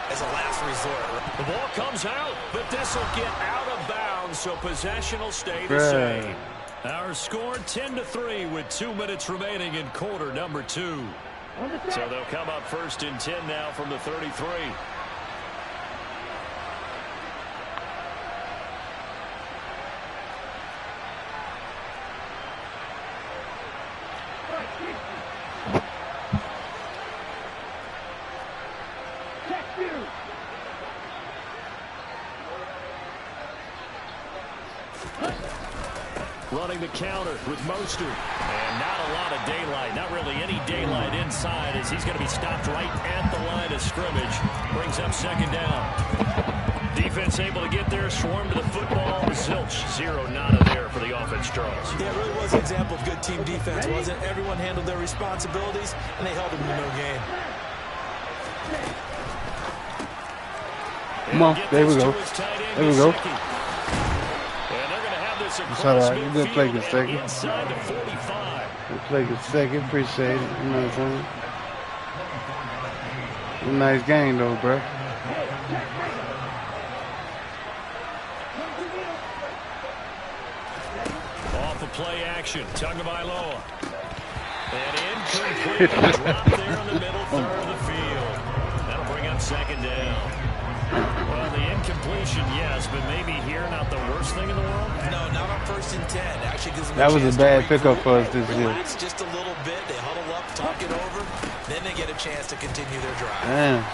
As a last resort. The ball comes out, but this will get out of bounds, so possession will stay the same. Our score 10-3 with 2 minutes remaining in quarter number 2. So they'll come up 1st and 10 now from the 33. Running the counter with Mostert. And not a lot of daylight. Not really any daylight inside as he's going to be stopped right at the line of scrimmage. Brings up 2nd down. Defense able to get there. Swarm to the football. Zilch. 0 nada there for the offense draws. Yeah, it really was an example of good team defense, wasn't it? Everyone handled their responsibilities, and they held them to no gain. Come on. There we go. There we go. It's all right. Good play, good second. Good play, good second. Appreciate it. You know what I'm saying? A nice game, though, bro. Off of play action. Tagovailoa. And incomplete. Drop there in the middle third of the field. That'll bring up 2nd down. Well, the incompletion, yes, but maybe here not the worst thing in the world? No, not on 1st and 10. Actually gives them that was a bad pickup for us this year. Relax just a little bit. They huddle up, talk it over. Then they get a chance to continue their drive. Damn.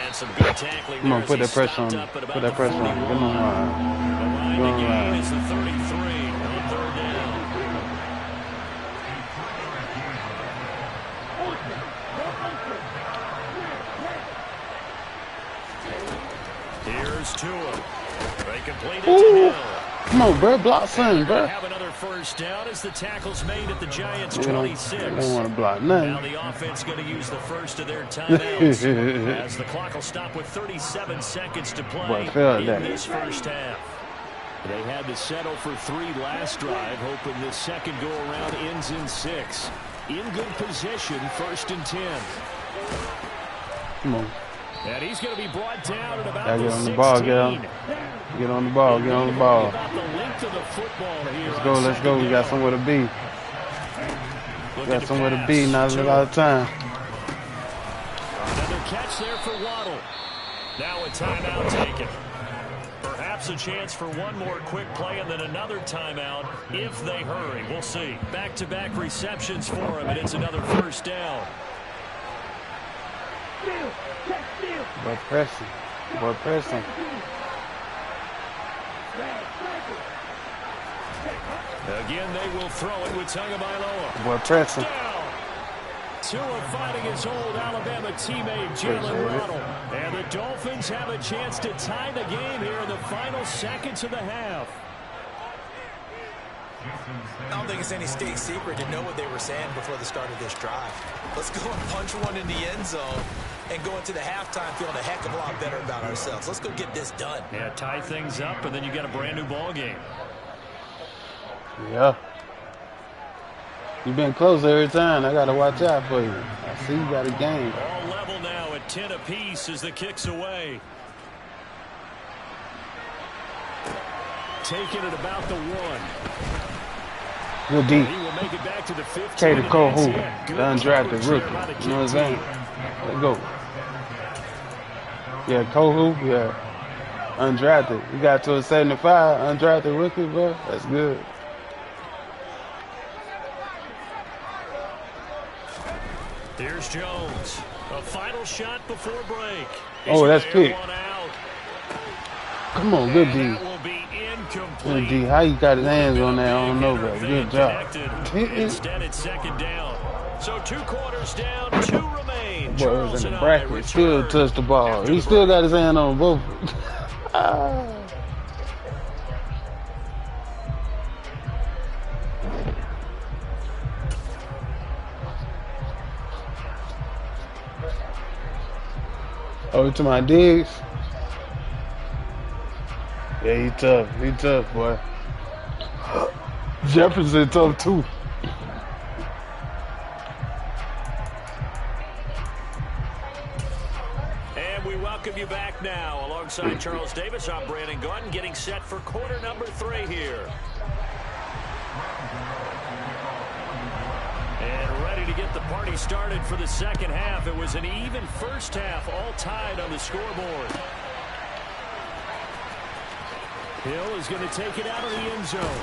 And some good tackling. Come on, put that pressure on him. Put that pressure on him. Come on, Ryan. The line to gain is the 33 on 3rd down. Here's Tua. They complete it to Hill. Come on, bro. Block something, bro. Have another 1st down as the tackle's made at the Giants' 26. I don't want to block nothing. Now the offense going to use the first of their timeouts as the clock will stop with 37 seconds to play in this first half. They had to settle for 3 last drive, hoping the second go-around ends in 6. In good position, 1st and 10. Come on. And he's going to be brought down at about get the on 16. the ball, get on the ball, get on the ball. About the length of the football here. Let's go, let's go. We got somewhere to be. We got somewhere to be, not a lot of time. Another catch there for Waddle. Now a timeout taken. Perhaps a chance for one more quick play and then another timeout if they hurry. We'll see. Back-to-back receptions for him, and it's another 1st down. Boy, pressing. Boy, pressing. Again, they will throw it with Tagovailoa. Boy, pressing. Tua fighting his old Alabama teammate, Jalen Waddle. And the Dolphins have a chance to tie the game here in the final seconds of the half. I don't think it's any state secret to know what they were saying before the start of this drive. Let's go and punch one in the end zone. and go into the halftime feeling a heck of a lot better about ourselves. Let's go get this done. Yeah, tie things up, and then you got a brand new ball game. Yeah. You've been close every time. I got to watch out for you. I see you got a game. All level now at 10 apiece as the kick's away. Taking it about the 1. Good D. He will make it back to the 15. Tater Cole who? The undrafted rookie. You know what I'm saying? Let's go. Yeah, Kohu, yeah. Undrafted. You got to a 75, undrafted rookie, bro. That's good. Here's Jones. A final shot before break. Oh, that's pick. Come on, good D. Good D. How you got his hands on that? I don't know, but good job. Instead, it's second down. So 2 quarters down, 2 remain. Boy, was in the bracket. Still touched the ball. He still got his hand on both. Over to my digs. Yeah, he tough. He tough, boy. Jefferson tough too. And we welcome you back now. Alongside Charles Davis, I'm Brandon Gordon, getting set for quarter number 3 here. And ready to get the party started for the second half. It was an even first half, all tied on the scoreboard. Hill is going to take it out of the end zone.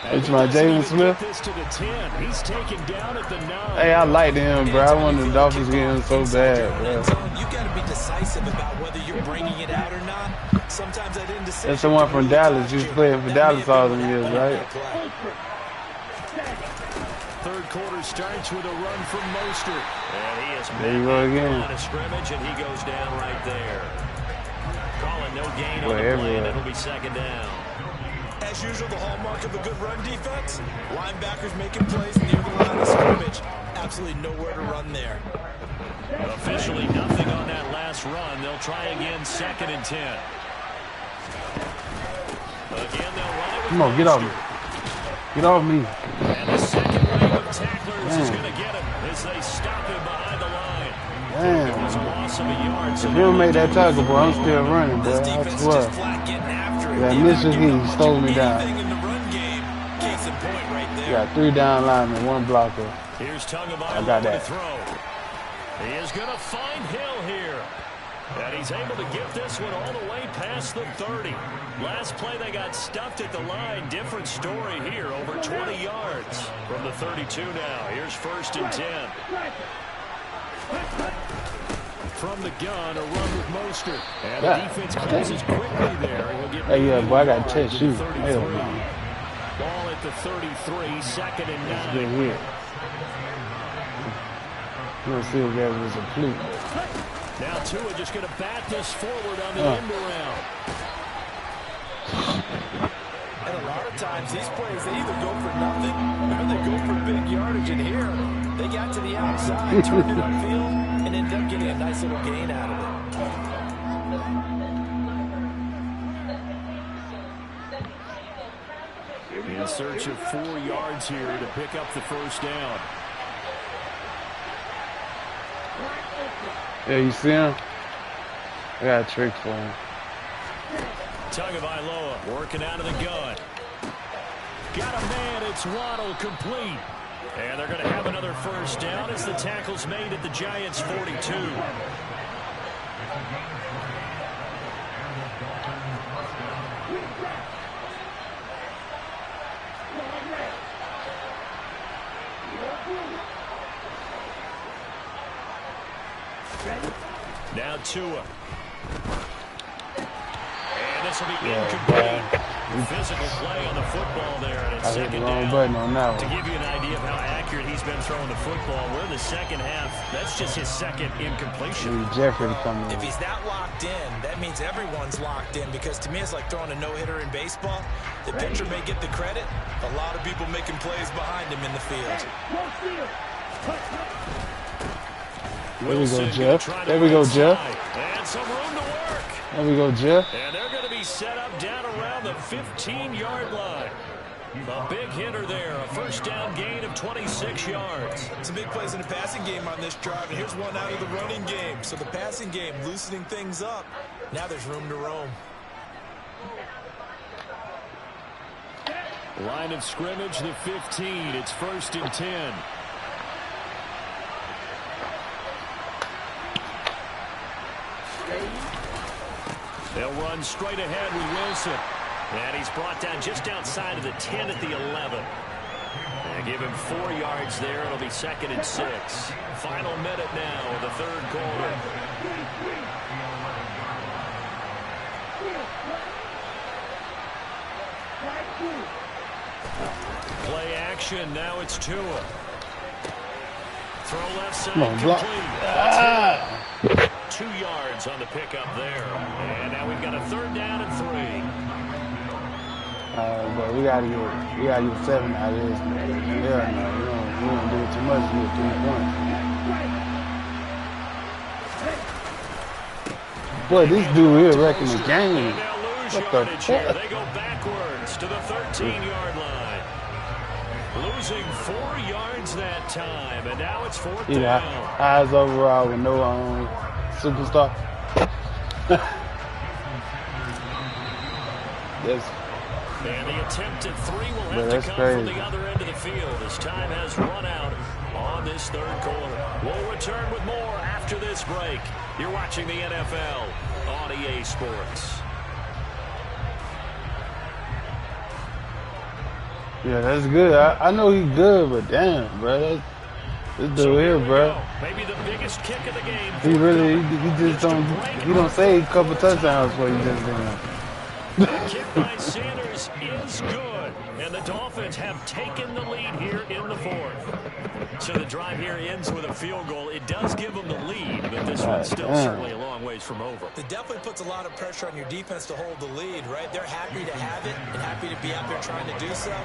It's my James Smith. This to the 10. He's taken down at the 9. Hey, I liked him, bro. I wanted the Dolphins to get him so bad, bro. You got to be decisive about whether you're bringing it out or not. Sometimes that indecision. That's someone from Dallas. He's playing for Dallas all them years, right? Third quarter starts with a run from Mostert. And he is there you go again. On a scrimmage, and he goes down right there. Calling no gain on the play, and it'll be second down. As usual, the hallmark of a good run defense, linebackers making plays near the line of scrimmage. Absolutely nowhere to run there. Officially nothing on that last run. They'll try again, second and 10. Again, they'll run it with Come on, get off me. Get off me. And the second wave of tacklers is going to get him as they stop him behind the line. Damn. It was a loss of a yard. If you don't make that tackle, bro, I'm still running, bro. I swear. That initial he stole me down. You got 3 down linemen, 1 blocker. Here's I got that. He is going to find Hill here. And he's able to get this one all the way past the 30. Last play they got stuffed at the line. Different story here, over 20 yards from the 32 now. Here's first and 10. From the gun, a run with Mostert. And the defense closes quickly there. He'll get hey, yeah, boy, I got to test you. Hell no. Ball at the 33, second and 9. Good hit. We'll see if that was a fluke. Now Tua just going to bat this forward on the end around. And a lot of times these plays, they either go for nothing or they go for big yardage. And here, they got to the outside, turned it upfield, and ended up getting a nice little gain out of it. In search of 4 yards here to pick up the first down. Yeah, you see him? I got a trick for him. Tagovailoa working out of the gun. Got a man, it's Waddle, complete. And they're going to have another first down as the tackle's made at the Giants' 42. Now Tua. And this will be incomplete. Physical play on the football there. And it's second down. Button on that one. To give you an idea of how accurate he's been throwing the football, we're in the second half. That's just his second incompletion. Jeffrey coming in. If he's that locked in, that means everyone's locked in, because to me it's like throwing a no-hitter in baseball. The pitcher may get the credit. A lot of people making plays behind him in the field. There we go, Jeff. There we go, Jeff. And some room to work. There we go, Jeff. And they're going to be set up down around the 15-yard line. A big hitter there, a first down gain of 26 yards. Some big plays in the passing game on this drive, and here's one out of the running game. So the passing game loosening things up. Now there's room to roam. Line of scrimmage, the 15. It's 1st and 10. They'll run straight ahead with Wilson. And he's brought down just outside of the 10 at the 11. And give him 4 yards there. It'll be 2nd and 6. Final minute now of the 3rd quarter. Play action. Now it's Tua. Throw left side complete. 2 yards on the pickup there. And now we've got a 3rd down and 3. But we gotta get 7 out of this. Yeah, no, we don't do it too much. We get 3 points. Boy, this dude here wrecking the game. What the fuck? They go backwards to the 13-yard line. Losing 4 yards that time, and now it's 4th down. Eyes overall with no superstar. Yes. And the attempt at 3 will have to come from the other end of the field as time has run out on this 3rd quarter. We'll return with more after this break. You're watching the NFL on EA Sports. Yeah, that's good. I know he's good, but damn, bro, this dude here, bro. Maybe the biggest kick of the game. He just don't say a couple touchdowns for you just didn't. The kick by Sanders is good, and the Dolphins have taken the lead here in the 4th. So the drive here ends with a field goal. It does give them the lead, but this one's still certainly a long ways from over. It definitely puts a lot of pressure on your defense to hold the lead, right? They're happy to have it and happy to be out there trying to do so.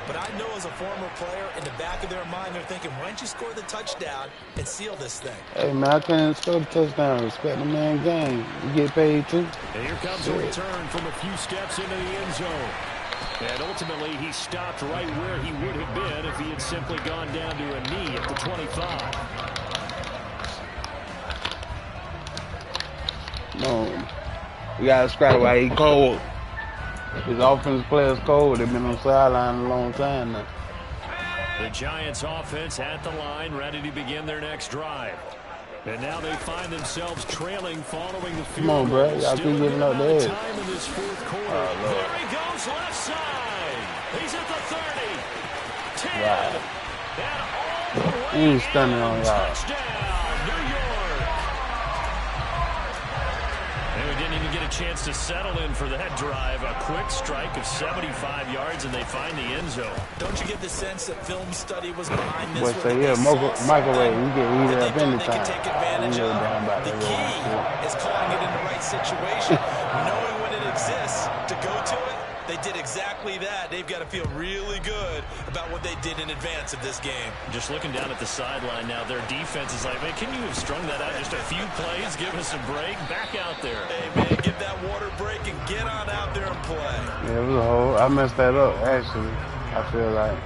But I know as a former player, in the back of their mind, they're thinking, why don't you score the touchdown and seal this thing? Hey, man, I couldn't score the touchdown. Respect the man game. You get paid, too. And here comes a return from a few steps into the end zone. And ultimately, he stopped right where he would have been if he had simply gone down to a knee at the 25. No, we got to scrap while he cold. His offensive players cold. They've been on the sideline a long time now. The Giants offense at the line, ready to begin their next drive. And now they find themselves trailing following the field. Come on, bro. Y'all keep giving up the edge. Time in this 4th quarter. There he goes, left side. He's at the 30. 10. Wow. And all the way He's stunning on y'all. Touchdown, New York. And we didn't even get a chance to settle in for that drive. A quick strike of 75 yards, and they find the end zone. Don't you get the sense that film study was behind this? Boy, yeah, microwave. You get heated up they anytime. can take advantage of. The key is calling it in the right situation, knowing when it exists to go to it. They did exactly that. They've got to feel really good about what they did in advance of this game. Just looking down at the sideline now, their defense is like, man, can you have strung that out just a few plays? Give us a break. Back out there. Hey, man, give that water break and get on out there and play. Yeah, it was a whole. I messed that up, actually. I feel like.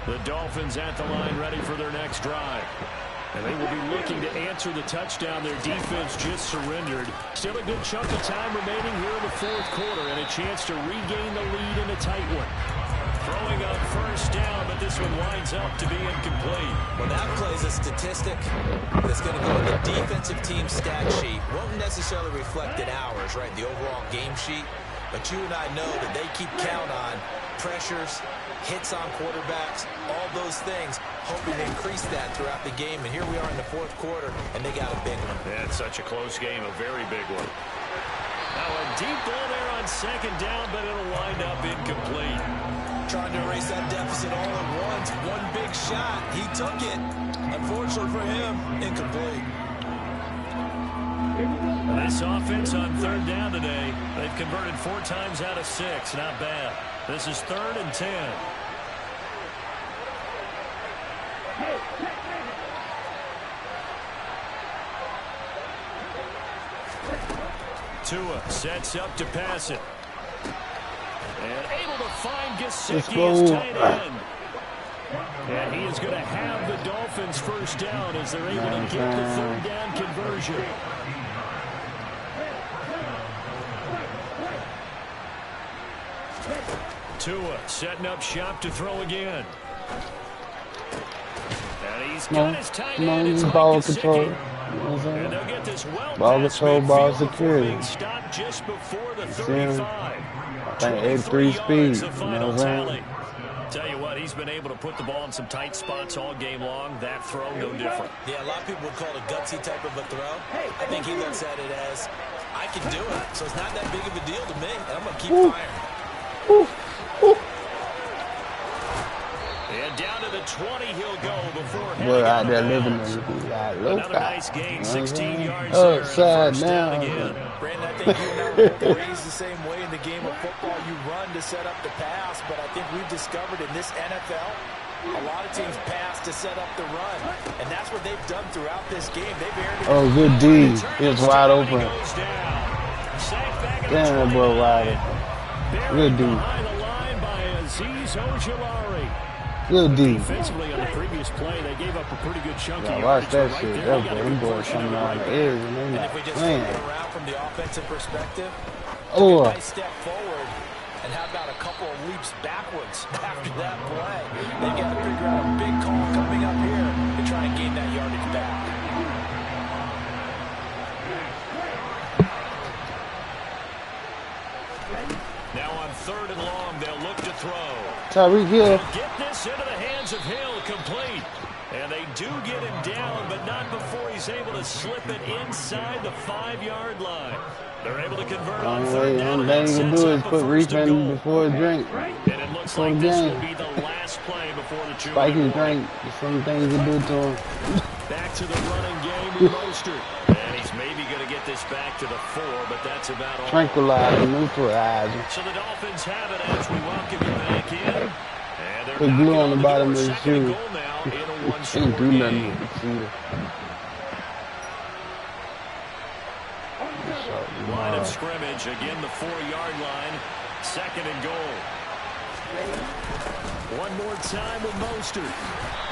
The Dolphins at the line, ready for their next drive. And they will be looking to answer the touchdown their defense just surrendered. Still a good chunk of time remaining here in the 4th quarter and a chance to regain the lead in a tight one. Throwing up 1st down, but this one winds up to be incomplete. Well, that plays a statistic that's going to go in the defensive team stat sheet. Won't necessarily reflect in ours, right, the overall game sheet. But you and I know that they keep count on pressures, hits on quarterbacks, all those things, hoping to increase that throughout the game. And here we are in the 4th quarter, and they got a big one. Yeah, it's such a close game, a very big one. Now a deep ball there on 2nd down, but it'll wind up incomplete. Trying to erase that deficit all at once. One big shot. He took it. Unfortunately for him, incomplete. This offense on 3rd down today, they've converted 4 times out of 6. Not bad. This is 3rd and 10. Tua sets up to pass it. And able to find Gesicki as tight end. And he is going to have the Dolphins first down as they're able to get the third down conversion. Tua setting up shop to throw again. And he's got his tight end. It's ball control. You know what I'm saying? And they'll get this well ball control, ball security. Stopped just before the 35. I think 83 speed. You know what I'm saying? Tell you what, he's been able to put the ball in some tight spots all game long. That throw, no different. Yeah, a lot of people would call it a gutsy type of a throw. I think he looks at it as, I can do it, so it's not that big of a deal to me, and I'm going to keep firing. And down to the 20 he'll go before boy out there living in another nice gain, 16 yards upside down. Brandon, I think you and I were both raised the same way in the game of football. You run to set up the pass, but I think we've discovered in this NFL, a lot of teams pass to set up the run, and that's what they've done throughout this game. They've good D. He was wide open. Damn, that boy wide open. Good D. Good D. Defensively on the previous play, they gave up a pretty good chunk of watch that shit. Them boys coming out of the air and they not playing. Around from the offensive perspective, oh, nice step forward, and how about a couple of leaps backwards after that play? They got to figure out a big call coming up here to try and gain that yardage back. Now on 3rd and long, they'll look to throw. Tyreek Hill. Get this into the hands of Hill, complete. And they do get him down, but not before he's able to slip it inside the 5-yard line. They're able to convert on 3rd down. All they can do is put Reef in before a drink. And it looks like this will be the last play before the 2-minute Spike his drink. Some things you do to him. Back to the running game with Mostert. And he's maybe going to get this back to the 4, but that's about all. Tranquilizer, neutralizer. So the Dolphins have it as we welcome you back in. And put glue on the bottom of his shoe. Can't do nothing with the shooter. Line of scrimmage, again the 4-yard line. 2nd and goal. One more time with Mostert.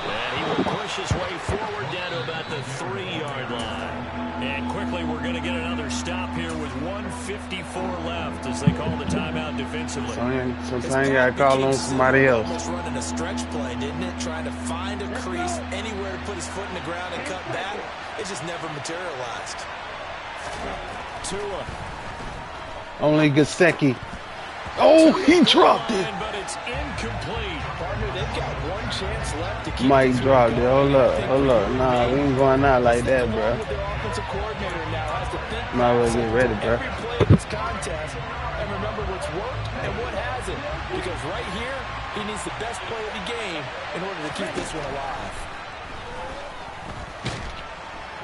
And he will push his way forward down to about the 3-yard line. And quickly we're going to get another stop here with 1:54 left as they call the timeout defensively. Sometimes you got to call on somebody else. Almost running a stretch play, didn't it? Trying to find a crease, anywhere to put his foot in the ground and cut back. It just never materialized. Tua. Only Gesicki. Oh, he dropped it. But it's incomplete. Partner, they've got one chance left to keep Mike dropped it. Hold up. Nah, we ain't going out like that, bro. Might as well get ready, bro. Every play of this contest, and remember what's worked and what hasn't. Because right here, he needs the best play of the game in order to keep this one alive.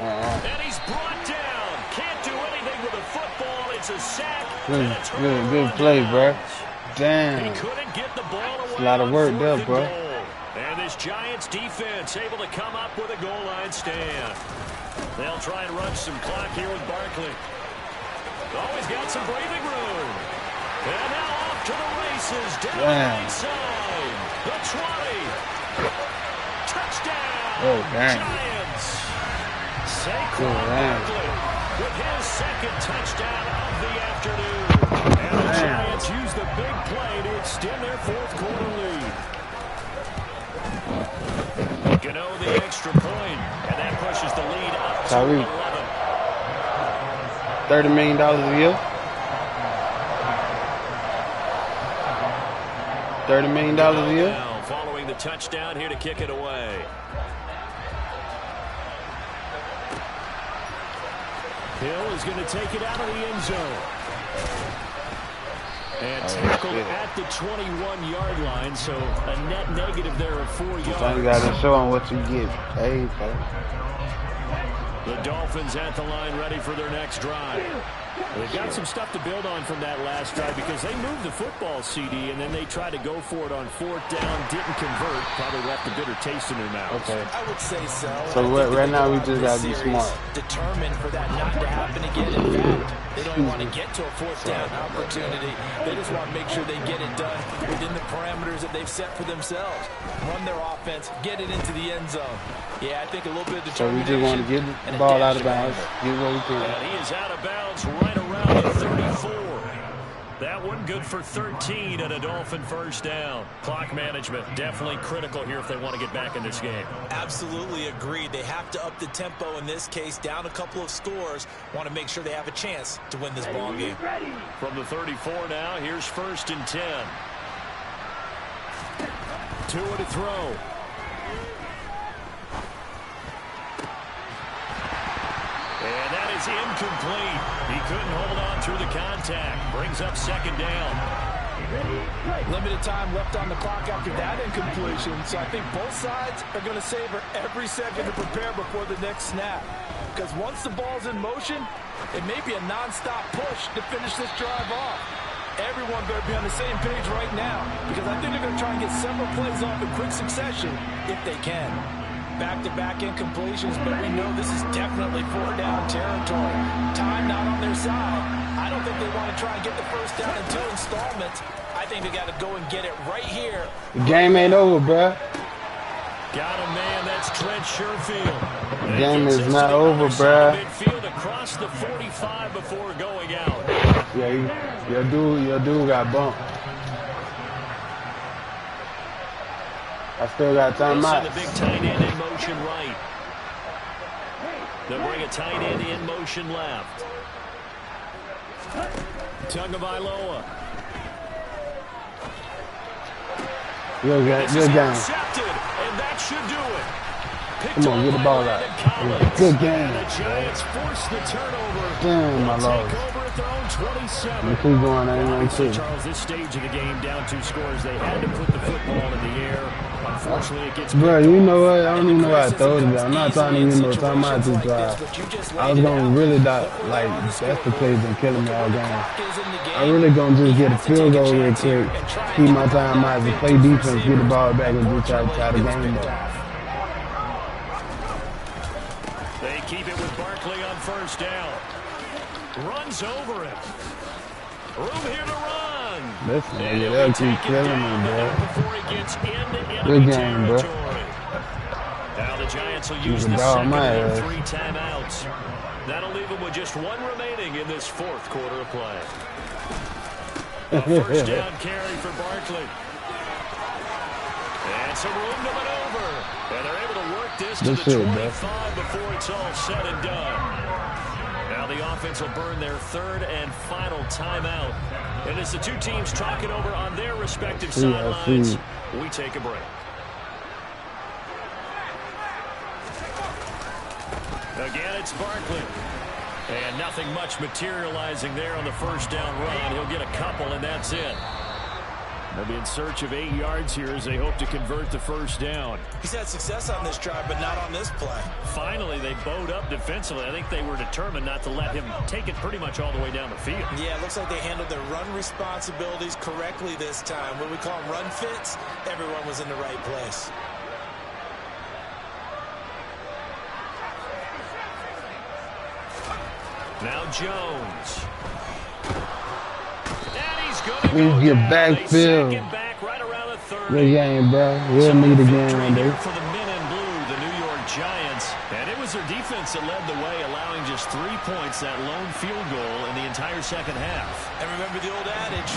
And he's brought down. Can't do anything with the football. It's a sack. Good play, bro. Damn. He couldn't get the ball away. It's a lot of work there, bro. And this Giants defense able to come up with a goal line stand. They'll try and run some clock here with Barkley. Oh, he's got some breathing room. And now off to the races. Down the right side. The 20. Touchdown. Oh, dang. Giants. Saquon Barkley with his 2nd touchdown of the afternoon. And the Giants use the big play to extend their 4th quarter lead. Gano the extra point, and that pushes the lead up to 11. $30 million a year. $30 million a year. Now, following the touchdown here to kick it away. Hill is going to take it out of the end zone. And tackled at the 21-yard line, so a net negative there of 4 yards. Sometimes you got to show them what you get paid for. The Dolphins at the line ready for their next drive. They've got some stuff to build on from that last drive because they moved the football, CD, and then they tried to go for it on 4th down, didn't convert, probably left a bitter taste in their mouth. Okay. I would say so. So right now we just got to be smart. Determined for that not to happen again. In fact, they don't even want to get to a 4th down opportunity. They just want to make sure they get it done within the parameters that they've set for themselves. Run their offense, get it into the end zone. Yeah, I think a little bit of determination. So we just want to get the ball out of bounds, get what we can. And he is out of bounds right around the 34. That one good for 13 and a Dolphin first down. Clock management definitely critical here if they want to get back in this game. Absolutely agreed. They have to up the tempo in this case, down a couple of scores. Want to make sure they have a chance to win this ball game. From the 34 now, here's 1st and 10. Tua to throw. And that is incomplete. He couldn't hold on through the contact. Brings up 2nd down. Limited time left on the clock after that incompletion, so I think both sides are going to savor every second to prepare before the next snap. Because once the ball's in motion, it may be a non-stop push to finish this drive off. Everyone better be on the same page right now, because I think they're going to try and get several plays off in quick succession if they can. Back-to-back incompletions, but we know this is definitely 4th down territory. Time not on their side. I don't think they want to try and get the first down in 2 installments. I think they got to go and get it right here. The game ain't over, bruh. Got a man, that's Trent Sherfield. The game is not over, bruh. Midfield across the 45 before going out. Yeah, your dude got bumped. I still got time out. The big tight end in motion right. They'll bring a tight end in motion left. Tagovailoa. Good game. Intercepted, and that should do it. Come on, get the ball out. Good game. The Giants force the turnover. Damn, my lord. Take over at their own 27. We keep going, I ain't gonna see. Charles, this stage of the game, down 2 scores, they had to put the football in the air. Unfortunately, it gets. Bro, you know what? I don't even know why I throw it. I'm not trying to get no time out to drive. I was gonna really like that's the plays been killing me all game. I really gonna just get a field goal real quick, keep my time out, and play defense, get the ball back, and just try the game up. They keep it with Barkley on 1st down. Runs over him. Room here to run. Listen, nigga, they'll keep killing me, bro. Before he gets into good game, bro. Now the Giants will use the second and 3 timeouts. That'll leave them with just 1 remaining in this 4th quarter of play. A 1st down carry for Barkley. And some room to maneuver. And they're able to work this to the 25 before it's all said and done. Now the offense will burn their 3rd and final timeout. And as the 2 teams talk it over on their respective sidelines, we take a break. Again, it's Barkley. And nothing much materializing there on the 1st down run. He'll get a couple, and that's it. They'll be in search of 8 yards here as they hope to convert the 1st down. He's had success on this drive, but not on this play. Finally, they bowed up defensively. I think they were determined not to let him take it pretty much all the way down the field. Yeah, it looks like they handled their run responsibilities correctly this time. What we call them run fits, everyone was in the right place. Now Jones. We get backfield. Good game, bro. We'll meet again one day. For the men in blue, the New York Giants. And it was their defense that led the way, allowing just 3 points, that lone field goal in the entire 2nd half. And remember the old adage,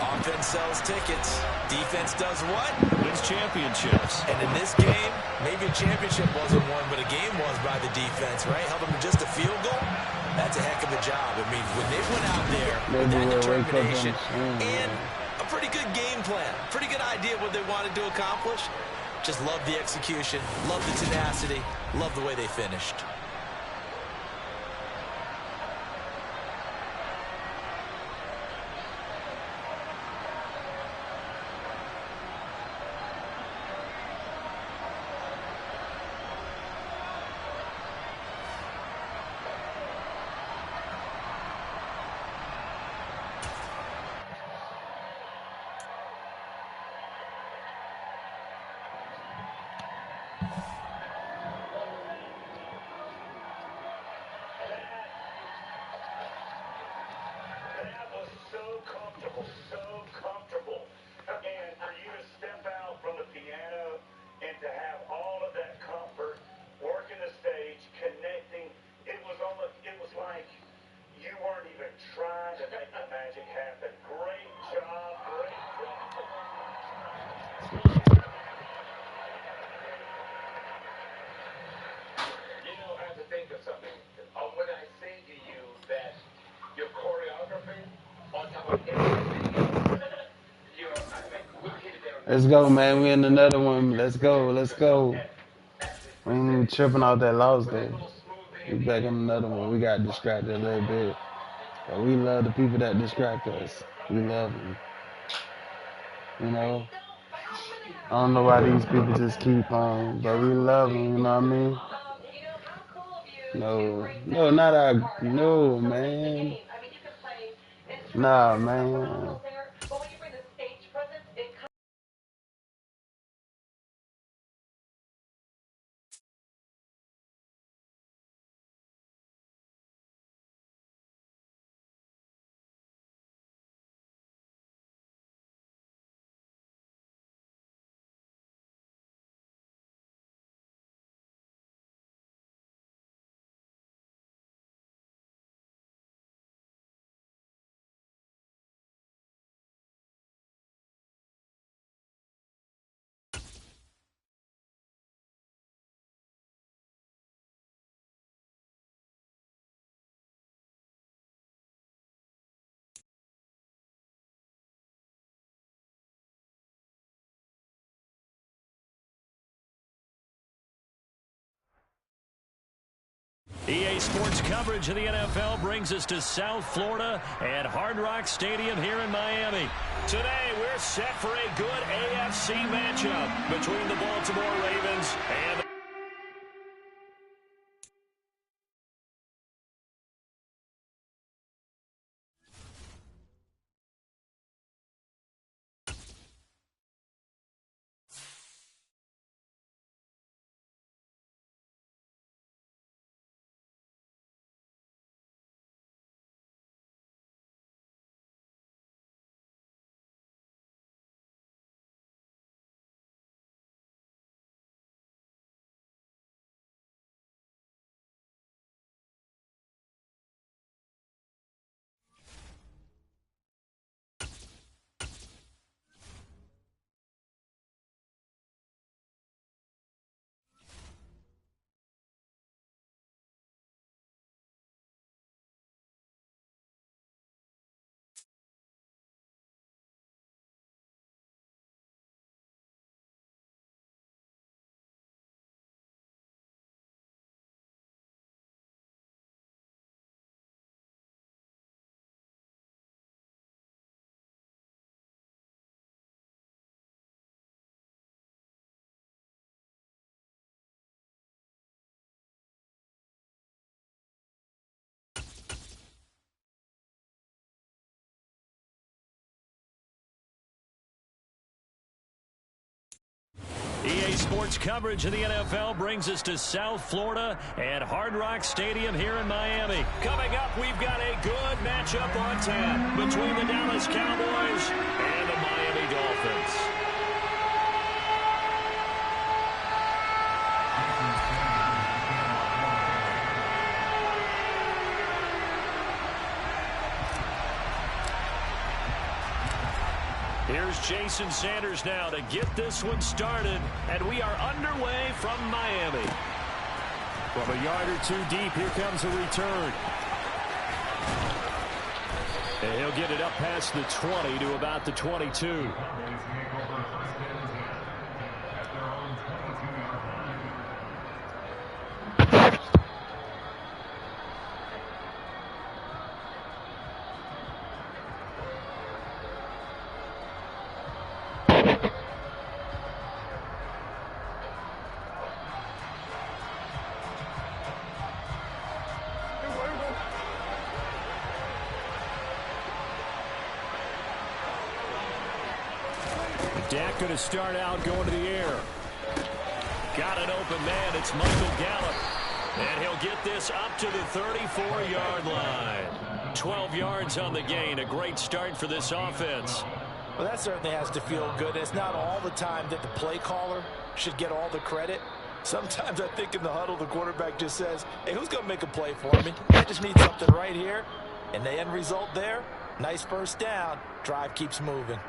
offense sells tickets. Defense does what? Wins championships. And in this game, maybe a championship wasn't won, but a game was by the defense, right? Held them to just a field goal. That's a heck of a job. I mean, when they went out there with that determination and a pretty good game plan, pretty good idea what they wanted to accomplish, just love the execution, love the tenacity, love the way they finished. Let's go, man. We in another one. Let's go. Let's go. We ain't even tripping off that loss there. We back in another one. We got distracted a little bit. But we love the people that distract us. We love them. You know? I don't know why these people just keep on, but we love them, you know what I mean? No, not our, no, man. Nah, man. EA Sports coverage of the NFL brings us to South Florida at Hard Rock Stadium here in Miami. Today, we're set for a good AFC matchup between the Baltimore Ravens and EA Sports coverage of the NFL brings us to South Florida at Hard Rock Stadium here in Miami. Coming up, we've got a good matchup on tap between the Dallas Cowboys and the Miami Dolphins. Here's Jason Sanders now to get this one started, and we are underway from Miami. From a yard or two deep, here comes a return. And he'll get it up past the 20 to about the 22. Dak going to start out going to the air. Got an open man. It's Michael Gallup. And he'll get this up to the 34-yard line. 12 yards on the gain. A great start for this offense. Well, that certainly has to feel good. It's not all the time that the play caller should get all the credit. Sometimes I think in the huddle, the quarterback just says, hey, who's going to make a play for me? I just need something right here. And the end result there, nice first down. Drive keeps moving.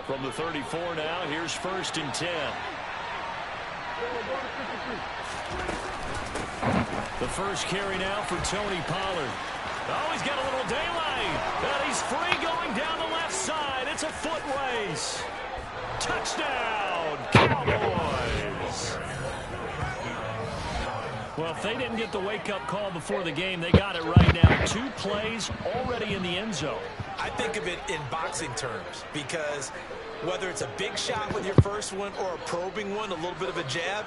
From the 34 now, here's 1st and 10. The first carry now for Tony Pollard. Oh, he's got a little daylight. And he's free going down the left side. It's a foot race. Touchdown, Cowboys. Well, if they didn't get the wake-up call before the game, they got it right now. 2 plays already in the end zone. I think of it in boxing terms because whether it's a big shot with your first one or a probing one, a little bit of a jab,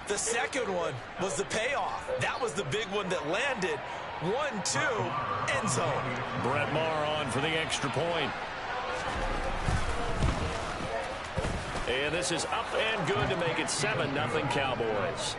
the second one was the payoff. That was the big one that landed. 1-2, end zone. Brett Maher on for the extra point. And this is up and good to make it 7-0 Cowboys.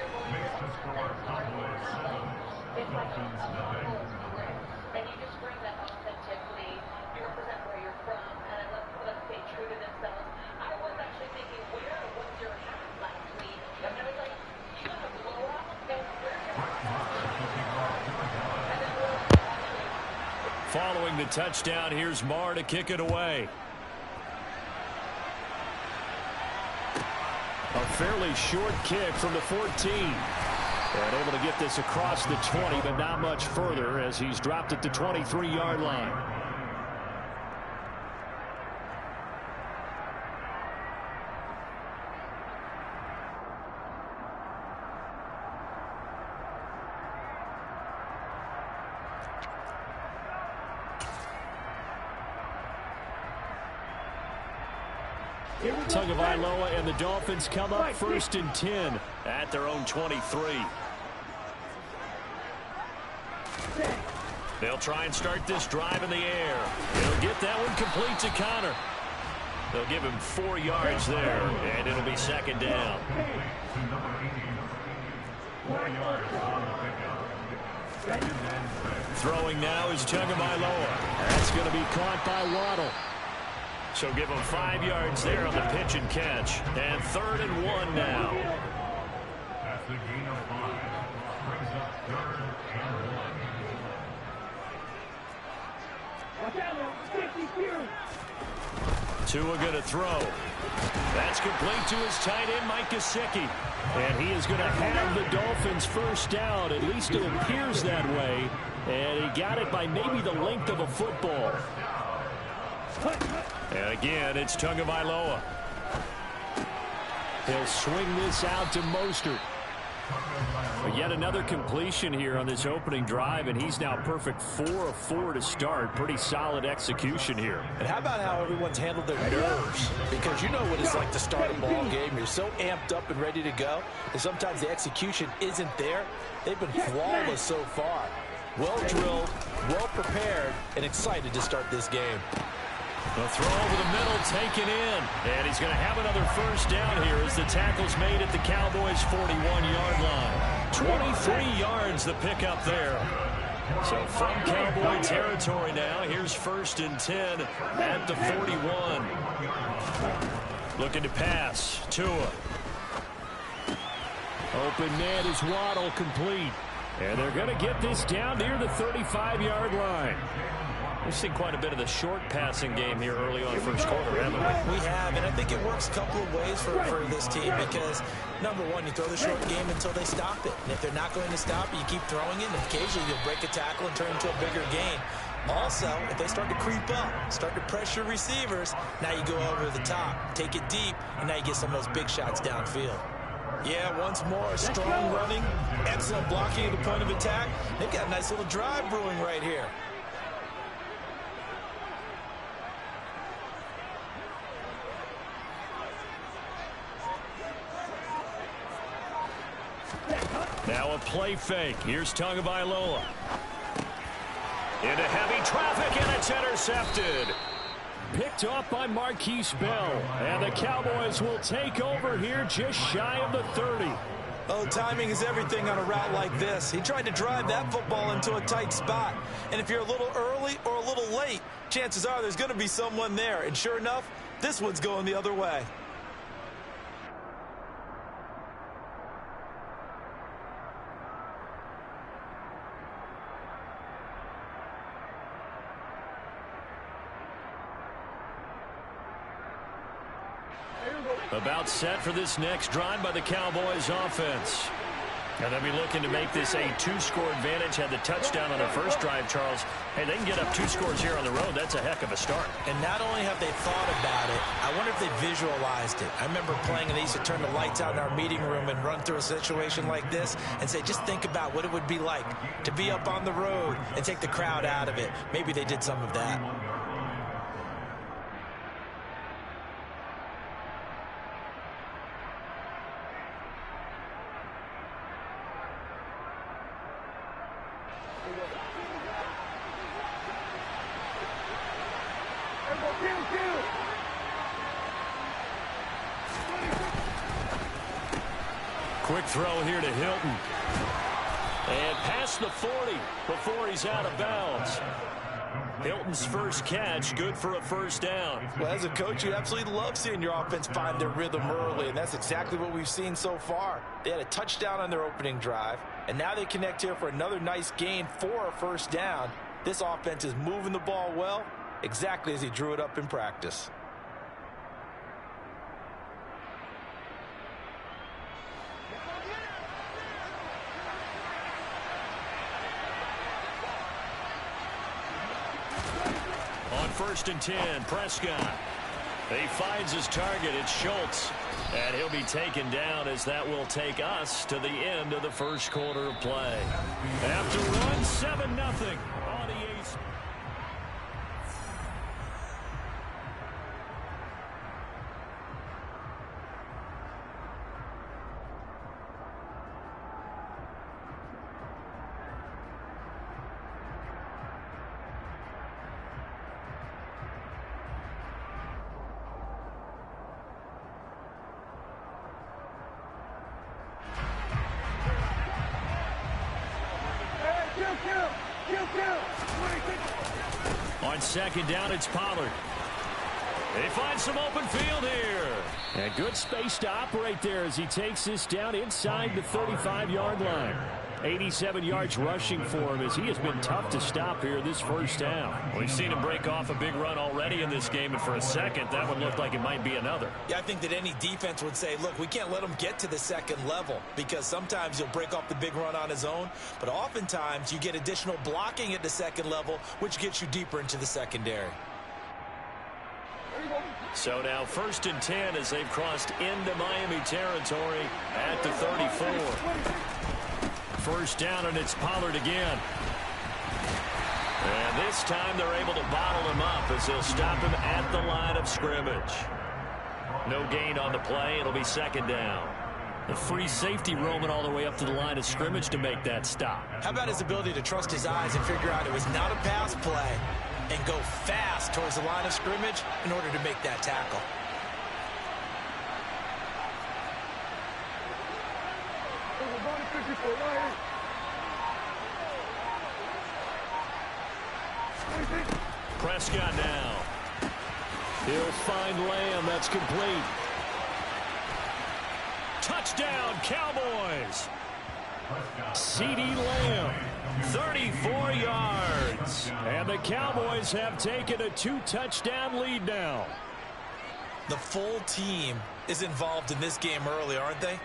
Following the touchdown, here's Maher to kick it away. A fairly short kick from the 14. And able to get this across the 20, but not much further as he's dropped at the 23-yard line. Tagovailoa and the Dolphins come up 1st and 10 at their own 23. They'll try and start this drive in the air. They'll get that one complete to Connor. They'll give him 4 yards there, and it'll be 2nd down. Throwing now is Tagovailoa. That's going to be caught by Waddle. So give him 5 yards there on the pitch and catch. And 3rd and 1 now. That's the gain of 5. Brings up 3rd and 1. Tua going to throw. That's complete to his tight end, Mike Gesicki. And he is going to have the Dolphins first down. At least it appears that way. And he got it by maybe the length of a football. And again, it's Tagovailoa. He'll swing this out to Mostert. Yet another completion here on this opening drive, and he's now perfect 4 of 4 to start. Pretty solid execution here. And how about how everyone's handled their nerves? Because you know what it's like to start a ball game. You're so amped up and ready to go, and sometimes the execution isn't there. They've been flawless so far. Well drilled, well prepared, and excited to start this game. The throw over the middle taken in. And he's going to have another first down here as the tackle's made at the Cowboys' 41-yard line. 23 yards the pickup there. So from Cowboy territory now, here's 1st and 10 at the 41. Looking to pass. Tua. Open man is Waddle, complete. And they're going to get this down near the 35-yard line. We've seen quite a bit of the short passing game here early on first quarter, haven't we? We have, and I think it works a couple of ways for this team because, number one, you throw the short game until they stop it. And if they're not going to stop it, you keep throwing it, and occasionally you'll break a tackle and turn it into a bigger gain. Also, if they start to creep up, start to pressure receivers, now you go over the top, take it deep, and now you get some of those big shots downfield. Yeah, once more, strong running, excellent blocking at the point of attack. They've got a nice little drive brewing right here. Now a play fake. Here's Tagovailoa. Into heavy traffic, and it's intercepted. Picked off by Marquise Bell. And the Cowboys will take over here just shy of the 30. Oh, timing is everything on a route like this. He tried to drive that football into a tight spot. And if you're a little early or a little late, chances are there's going to be someone there. And sure enough, this one's going the other way. About set for this next drive by the Cowboys offense. And they'll be looking to make this a 2-score advantage. Had the touchdown on their first drive, Charles. Hey, they can get up 2 scores here on the road. That's a heck of a start. And not only have they thought about it, I wonder if they visualized it. I remember playing, and they used to turn the lights out in our meeting room and run through a situation like this and say, just think about what it would be like to be up on the road and take the crowd out of it. Maybe they did some of that. Quick throw here to Hilton. And past the 40 before he's out of bounds. Hilton's first catch, good for a first down. Well, as a coach, you absolutely love seeing your offense find their rhythm early, and that's exactly what we've seen so far. They had a touchdown on their opening drive, and now they connect here for another nice gain for a first down. This offense is moving the ball well, exactly as he drew it up in practice. On 1st and 10, Prescott. He finds his target. It's Schultz. And he'll be taken down as that will take us to the end of the first quarter of play. After one, 7-0 on the Ace. On 2nd down, it's Pollard. They find some open field here. And good space to operate there as he takes this down inside the 35-yard line. 87 yards rushing for him as he has been tough to stop here this first down. We've seen him break off a big run already in this game, and for a second, that one looked like it might be another. Yeah, I think that any defense would say, look, we can't let him get to the second level because sometimes he'll break off the big run on his own, but oftentimes you get additional blocking at the second level, which gets you deeper into the secondary. So now 1st and 10 as they've crossed into Miami territory at the 34. First down, and it's Pollard again. And this time they're able to bottle him up as they'll stop him at the line of scrimmage. No gain on the play. It'll be 2nd down. The free safety roaming all the way up to the line of scrimmage to make that stop. How about his ability to trust his eyes and figure out it was not a pass play and go fast towards the line of scrimmage in order to make that tackle? Prescott now. He'll find Lamb. That's complete. Touchdown, Cowboys. CeeDee Lamb, 34 yards. And the Cowboys have taken a 2-touchdown lead now. The full team is involved in this game early, aren't they?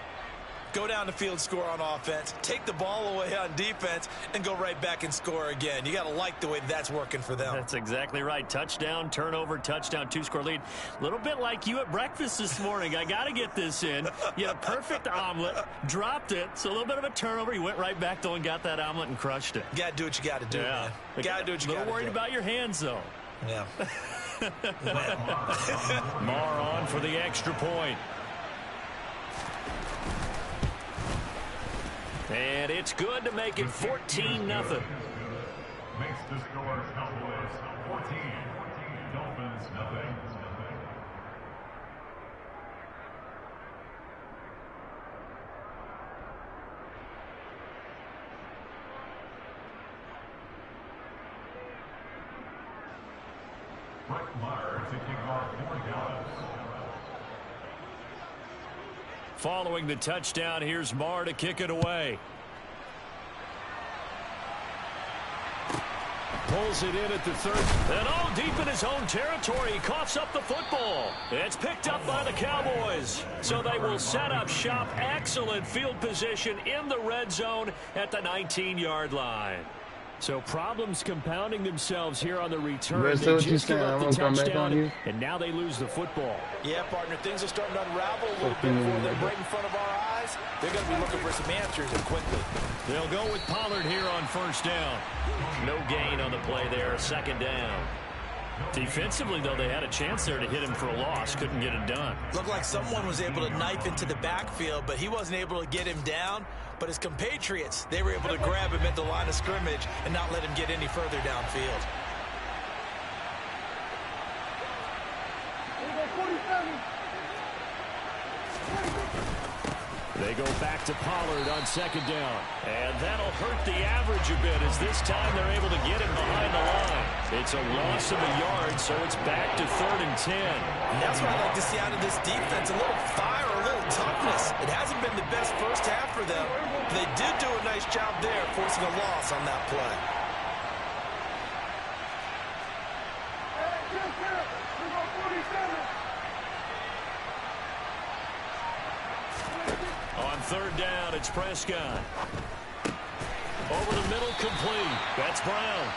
Go down the field, score on offense, take the ball away on defense, and go right back and score again. You got to like the way that's working for them. That's exactly right. Touchdown, turnover, touchdown, 2-score lead. A little bit like you at breakfast this morning. I got to get this in. You had a perfect omelet, dropped it, so a little bit of a turnover. You went right back, though, and got that omelet and crushed it. You got to do what you got to do, man. You got to do what you got to do. A little worried about your hands, though. Yeah. Marr on for the extra point. And it's good to make it 14-0. Makes the score Cowboys 14, Dolphins nothing. Brett Maher to kick off for Dallas. Following the touchdown, here's Marr to kick it away. Pulls it in at the 30. And all deep in his own territory. He coughs up the football. It's picked up by the Cowboys. So they will set up shop. Excellent field position in the red zone at the 19-yard line. So problems compounding themselves here on the return. They just give up the touchdown, and now they lose the football. Yeah, partner, things are starting to unravel a little bit before they're right in front of our eyes. They're going to be looking for some answers, and quickly. They'll go with Pollard here on first down. No gain on the play there, second down. Defensively, though, they had a chance there to hit him for a loss. Couldn't get it done. Looked like someone was able to knife into the backfield, but he wasn't able to get him down. But his compatriots, they were able to grab him at the line of scrimmage and not let him get any further downfield. They go back to Pollard on second down. And that'll hurt the average a bit as this time they're able to get him behind the line. It's a loss of a yard, so it's back to 3rd and 10. And that's what I like to see out of this defense, a little fire, a little toughness. It hasn't been the best first half for them, but they did do a nice job there forcing a loss on that play. On 3rd down, it's Prescott. Over the middle, complete. That's Brown.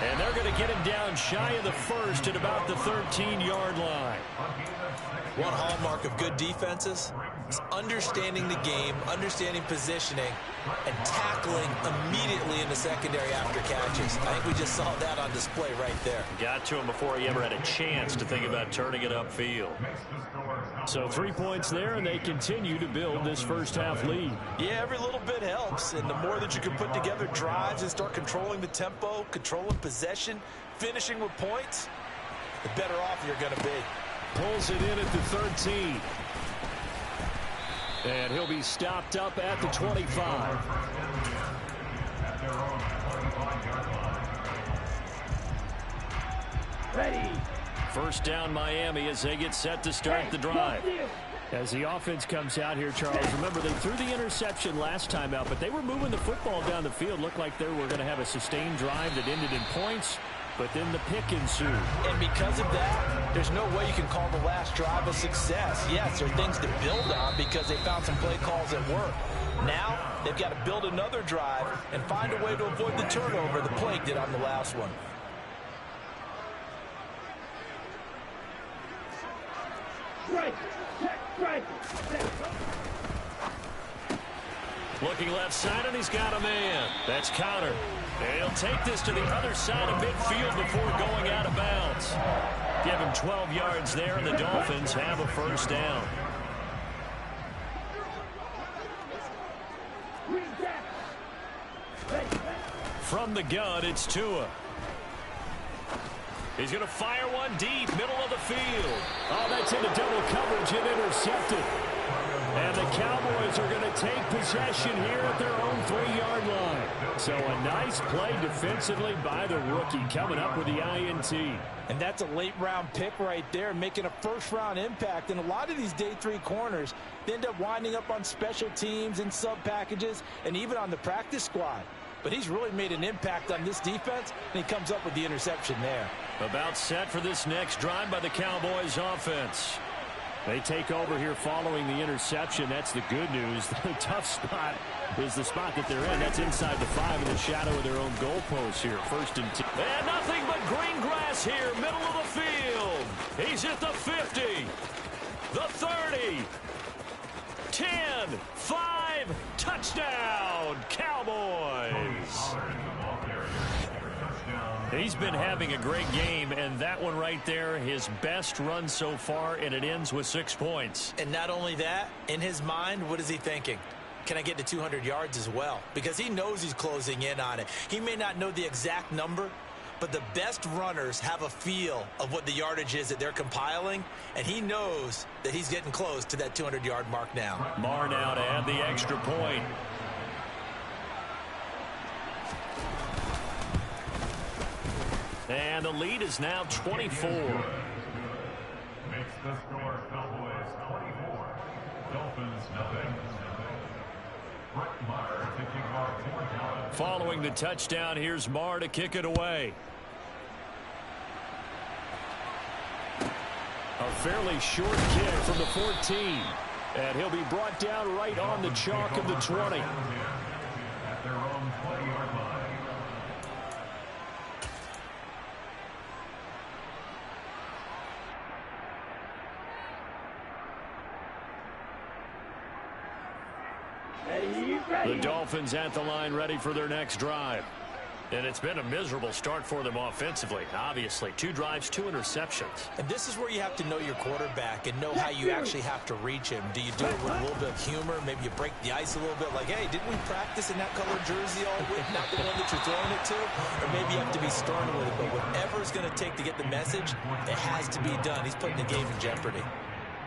And they're going to get him down shy of the first at about the 13-yard line. One hallmark of good defenses is understanding the game, understanding positioning, and tackling immediately in the secondary after catches. I think we just saw that on display right there. Got to him before he ever had a chance to think about turning it upfield. So 3 points there, and they continue to build this first half lead. Yeah, every little bit helps, and the more that you can put together drives and start controlling the tempo, controlling possession, finishing with points, the better off you're going to be. Pulls it in at the 13. And he'll be stopped up at the 25. Ready. First down Miami as they get set to start the drive. As the offense comes out here, Charles, remember they threw the interception last time out, but they were moving the football down the field. Looked like they were going to have a sustained drive that ended in points, but then the pick ensued. And because of that, there's no way you can call the last drive a success. Yes, there are things to build on because they found some play calls that work. Now, they've got to build another drive and find a way to avoid the turnover the Plague did on the last one. Strike. Check. Strike. Looking left side, and he's got a man. That's Counter. And he'll take this to the other side of midfield before going out of bounds. Give him 12 yards there, and the Dolphins have a first down. From the gun, it's Tua. He's going to fire one deep, middle of the field. Oh, that's into double coverage and intercepted. And the Cowboys are going to take possession here at their own 3-yard line. So a nice play defensively by the rookie coming up with the INT. And that's a late-round pick right there, making a first-round impact. And a lot of these day 3 corners, they end up winding up on special teams and sub-packages and even on the practice squad. But he's really made an impact on this defense, and he comes up with the interception there. About set for this next drive by the Cowboys offense. They take over here following the interception. That's the good news. The tough spot is the spot that they're in. That's inside the 5 in the shadow of their own goalpost here. 1st and 2. And nothing but green grass here, middle of the field. He's at the 50, the 30, 10, 5, touchdown, Cowboys. He's been having a great game, and that one right there, his best run so far, and it ends with 6 points. And not only that, in his mind, what is he thinking? Can I get to 200 yards as well? Because he knows he's closing in on it. He may not know the exact number, but the best runners have a feel of what the yardage is that they're compiling, and he knows that he's getting close to that 200-yard mark now. Marr now to add the extra point. And the lead is now 24. Makes the score Cowboys 24. Dolphins nothing. Following the touchdown, here's Marr to kick it away. A fairly short kick from the 14. And he'll be brought down right on the chalk of the 20. At their own 20-yard line. The Dolphins at the line ready for their next drive. And it's been a miserable start for them offensively. Obviously, 2 drives, 2 interceptions. And this is where you have to know your quarterback and know how you actually have to reach him. Do you do it with a little bit of humor? Maybe you break the ice a little bit like, hey, didn't we practice in that colored jersey all week? Not the one that you're throwing it to? Or maybe you have to be stern with it. But whatever it's going to take to get the message, it has to be done. He's putting the game in jeopardy.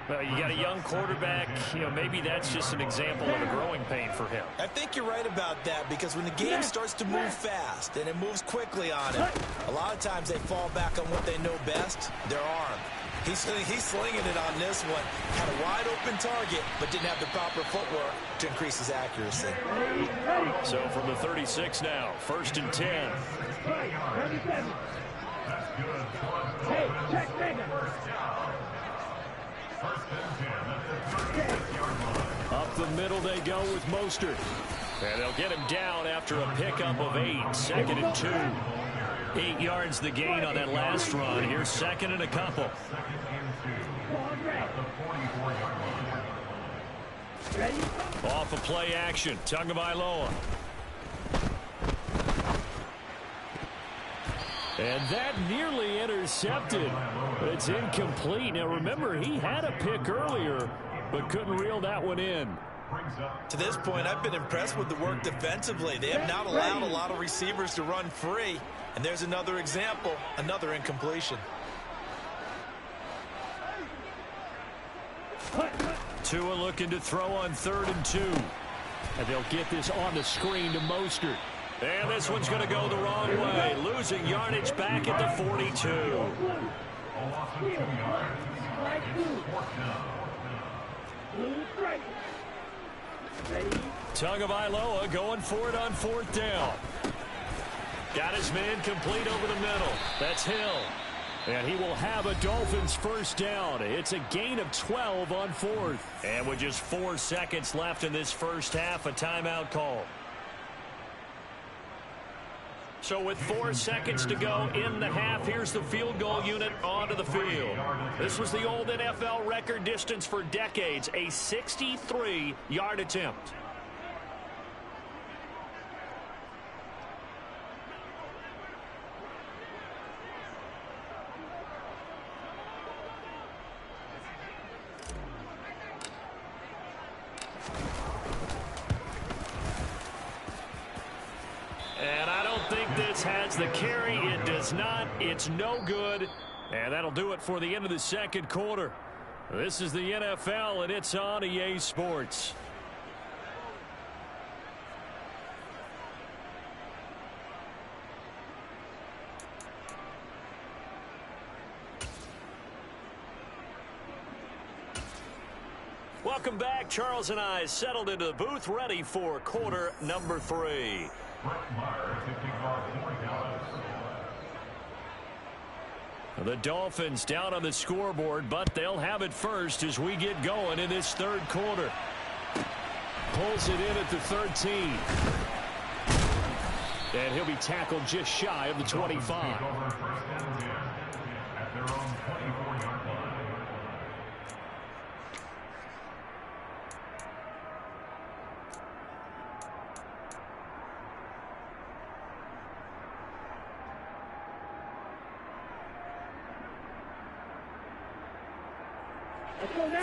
Well, you got a young quarterback. Maybe that's just an example of a growing pain for him. I think you're right about that because when the game starts to move fast and it moves quickly on him, a lot of times they fall back on what they know best, their arm. He's slinging it on this one. Had a wide open target, but didn't have the proper footwork to increase his accuracy. So from the 36 now, 1st and 10. Hey, check Megan. Up the middle they go with Mostert. And they'll get him down after a pickup of 8. 2nd and 2. 8 yards the gain on that last run. Here's 2nd and a couple. Off a play action. Tagovailoa. And that nearly intercepted. It's incomplete. Now remember, he had a pick earlier, but couldn't reel that one in. To this point, I've been impressed with the work defensively. They have not allowed a lot of receivers to run free. And there's another example, another incompletion. Tua looking to throw on 3rd and 2. And they'll get this on the screen to Mostert. And this one's going to go the wrong way. Losing yardage back at the 42. Tagovailoa going for it on 4th down. Got his man complete over the middle. That's Hill. And he will have a Dolphins 1st down. It's a gain of 12 on 4th. And with just 4 seconds left in this first half, a timeout call. So with 4 seconds to go in the half, here's the field goal unit onto the field. This was the old NFL record distance for decades, a 63-yard attempt. And I don't think this has the carry. It does not. It's no good. And that'll do it for the end of the 2nd quarter. This is the NFL, and it's on EA Sports. Welcome back. Charles and I settled into the booth, ready for quarter number 3. The Dolphins down on the scoreboard, but they'll have it first as we get going in this 3rd quarter. Pulls it in at the 13. And he'll be tackled just shy of the 25.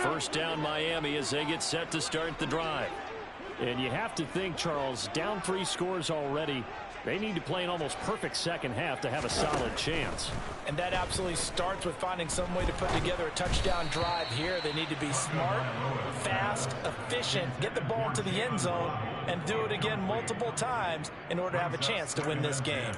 First down Miami as they get set to start the drive. And you have to think, Charles, down 3 scores already. They need to play an almost perfect second half to have a solid chance. And that absolutely starts with finding some way to put together a touchdown drive here. They need to be smart, fast, efficient, get the ball to the end zone, and do it again multiple times in order to have a chance to win this game.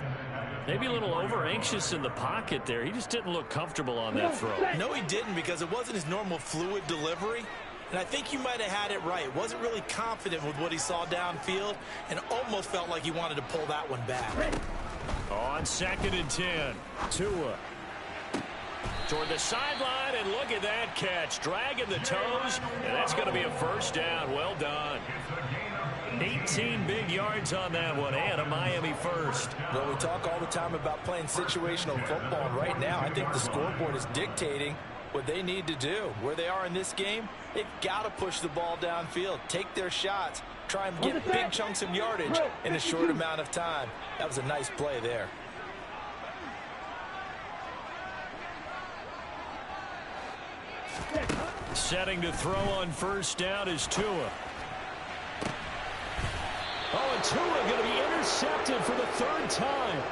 Maybe a little over-anxious in the pocket there. He just didn't look comfortable on that throw. No, he didn't, because it wasn't his normal fluid delivery. And I think you might have had it right. Wasn't really confident with what he saw downfield and almost felt like he wanted to pull that one back. On 2nd and 10, Tua toward the sideline, and look at that catch. Dragging the toes, and that's going to be a first down. Well done. 18 big yards on that one, and a Miami first. Well, we talk all the time about playing situational football. Right now, I think the scoreboard is dictating what they need to do. Where they are in this game, they've got to push the ball downfield, take their shots, try and get big chunks of yardage in a short amount of time. That was a nice play there. Setting to throw on first down is Tua. Oh, and Tua going to be intercepted for the third time.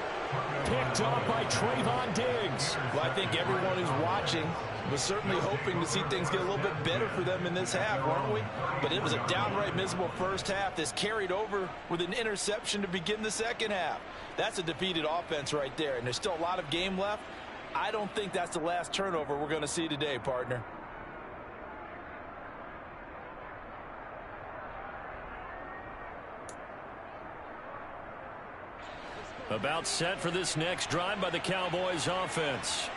Picked off by Trayvon Diggs. Well, I think everyone who's watching was certainly hoping to see things get a little bit better for them in this half, weren't we? But it was a downright miserable first half. This carried over with an interception to begin the second half. That's a defeated offense right there, and there's still a lot of game left. I don't think that's the last turnover we're going to see today, partner. About set for this next drive by the Cowboys offense.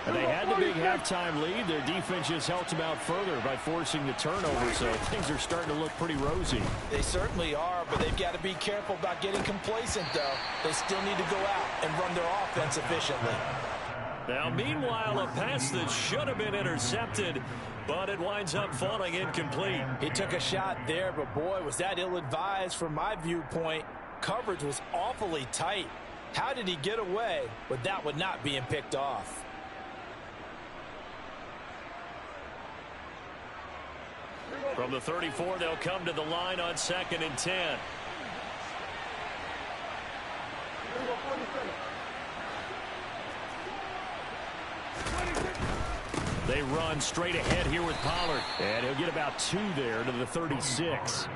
And they had the big halftime lead. Their defense just helped them out further by forcing the turnover, so things are starting to look pretty rosy. They certainly are, but they've got to be careful about getting complacent, though. They still need to go out and run their offense efficiently. Now, meanwhile, a pass that should have been intercepted, but it winds up falling incomplete. He took a shot there, but boy, was that ill-advised from my viewpoint. Coverage was awfully tight. How did he get away with that one not being picked off? From the 34, they'll come to the line on 2nd and 10. They run straight ahead here with Pollard. And he'll get about 2 there to the 36.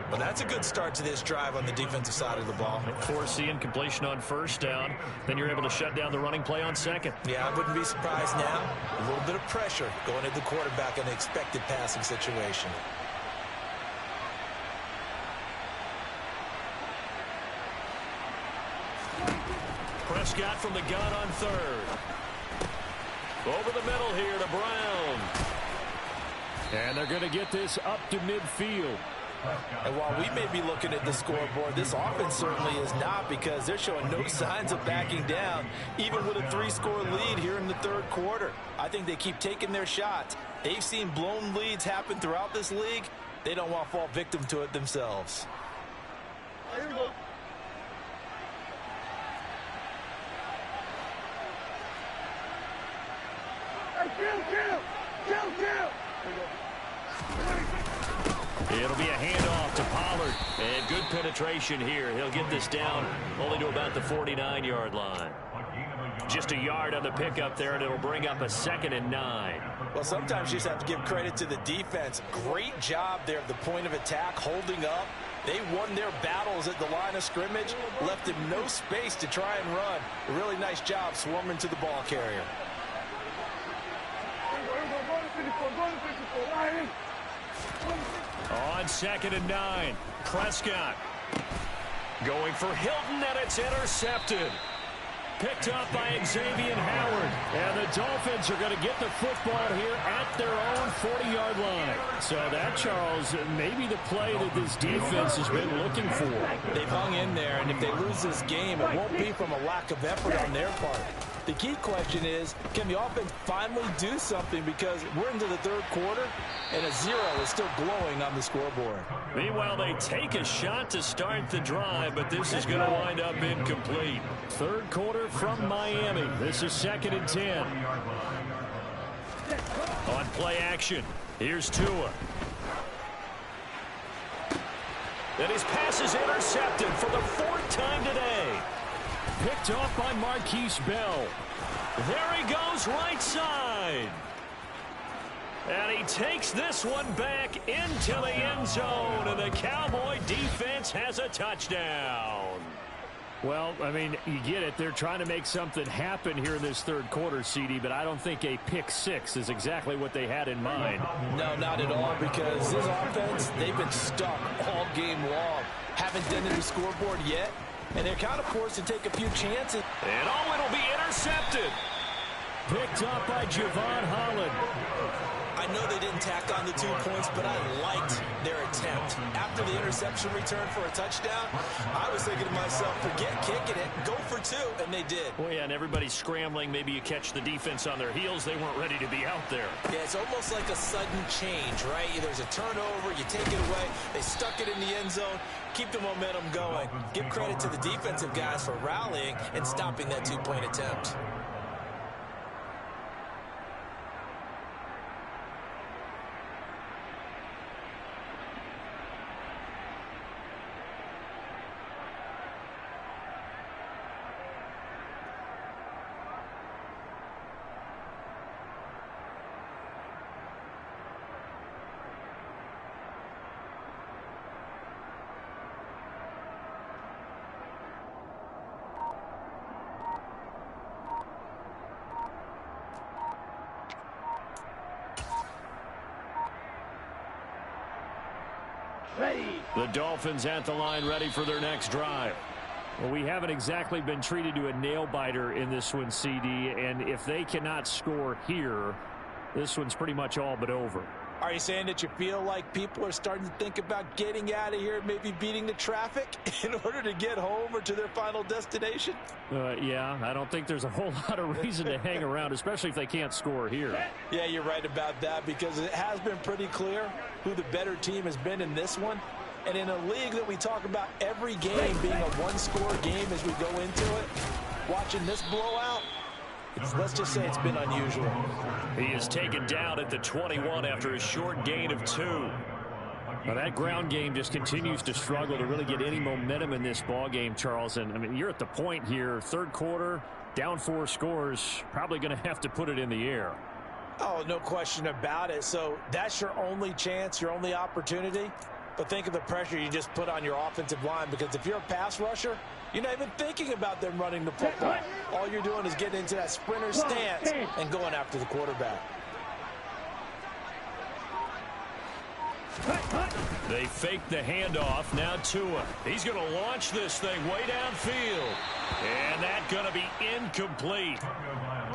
Well, that's a good start to this drive on the defensive side of the ball. Force the incompletion on first down. Then you're able to shut down the running play on second. Yeah, I wouldn't be surprised now. A little bit of pressure going at the quarterback in an expected passing situation. Prescott from the gun on 3rd. Over the middle here to Brown. And they're going to get this up to midfield. And while we may be looking at the scoreboard, this offense certainly is not, because they're showing no signs of backing down, even with a 3-score lead here in the third quarter. I think they keep taking their shots. They've seen blown leads happen throughout this league. They don't want to fall victim to it themselves. Here we go. Kill. It'll be a handoff to Pollard. And good penetration here. He'll get this down only to about the 49-yard line. Just a yard on the pickup there, and it'll bring up a 2nd and 9. Well, sometimes you just have to give credit to the defense. Great job there at the point of attack, holding up. They won their battles at the line of scrimmage, left them no space to try and run. A really nice job swarming to the ball carrier. On 2nd and 9, Prescott going for Hilton, and it's intercepted. Picked up by Xavier Howard. And the Dolphins are going to get the football here at their own 40-yard line. So that, Charles, may be the play that this defense has been looking for. They've hung in there, and if they lose this game, it won't be from a lack of effort on their part. The key question is, can the offense finally do something, because we're into the third quarter, and a 0 is still glowing on the scoreboard. Meanwhile, they take a shot to start the drive, but this is going to wind up incomplete. Third quarter from Miami. This is 2nd and 10. On play action, here's Tua. And his pass is intercepted for the 4th time today. Picked off by Marquise Bell. There he goes, right side. And he takes this one back into the end zone, and the Cowboy defense has a touchdown. Well, I mean, you get it. They're trying to make something happen here in this third quarter, CD, but I don't think a pick 6 is exactly what they had in mind. No, not at all, because this offense, they've been stuck all game long. Haven't done the scoreboard yet, and they're kind of forced to take a few chances. And it'll be intercepted. picked up by Javon Holland. I know they didn't tack on the 2 points, but I liked their attempt. After the interception return for a touchdown, I was thinking to myself, forget kicking it, go for 2, and they did. Well, yeah, and everybody's scrambling. Maybe you catch the defense on their heels. They weren't ready to be out there. Yeah, it's almost like a sudden change, right? There's a turnover, you take it away, they stuck it in the end zone, keep the momentum going. Give credit to the defensive guys for rallying and stopping that 2-point attempt. The Dolphins at the line, ready for their next drive. Well, we haven't exactly been treated to a nail-biter in this one, CD, and if they cannot score here, this one's pretty much all but over. Are you saying that you feel like people are starting to think about getting out of here, maybe beating the traffic in order to get home or to their final destination? Yeah, I don't think there's a whole lot of reason to hang around, especially if they can't score here. Yeah, you're right about that, because it has been pretty clear who the better team has been in this one. And in a league that we talk about every game being a one-score game as we go into it, watching this blowout, let's just say it's been unusual. He is taken down at the 21 after a short gain of 2. Now that ground game just continues to struggle to really get any momentum in this ball game, Charles. And I mean, you're at the point here, third quarter, down 4 scores, probably going to have to put it in the air. Oh, no question about it. So that's your only chance, your only opportunity. But think of the pressure you just put on your offensive line, because if you're a pass rusher, you're not even thinking about them running the football. All you're doing is getting into that sprinter stance and going after the quarterback. They fake the handoff. Now Tua. He's going to launch this thing way downfield. And that's going to be incomplete.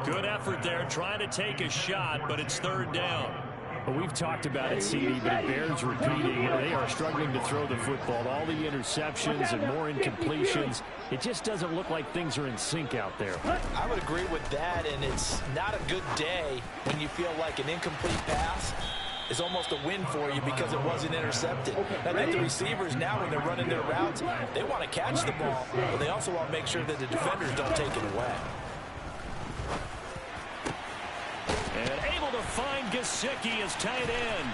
Good effort there, trying to take a shot, but it's third down. Well, we've talked about it, CD, but it bears repeating. They are struggling to throw the football. All the interceptions and more incompletions. It just doesn't look like things are in sync out there. I would agree with that, and it's not a good day when you feel like an incomplete pass is almost a win for you because it wasn't intercepted. I think the receivers now, when they're running their routes, they want to catch the ball, but they also want to make sure that the defenders don't take it away. And able to find Gesicki as tight end.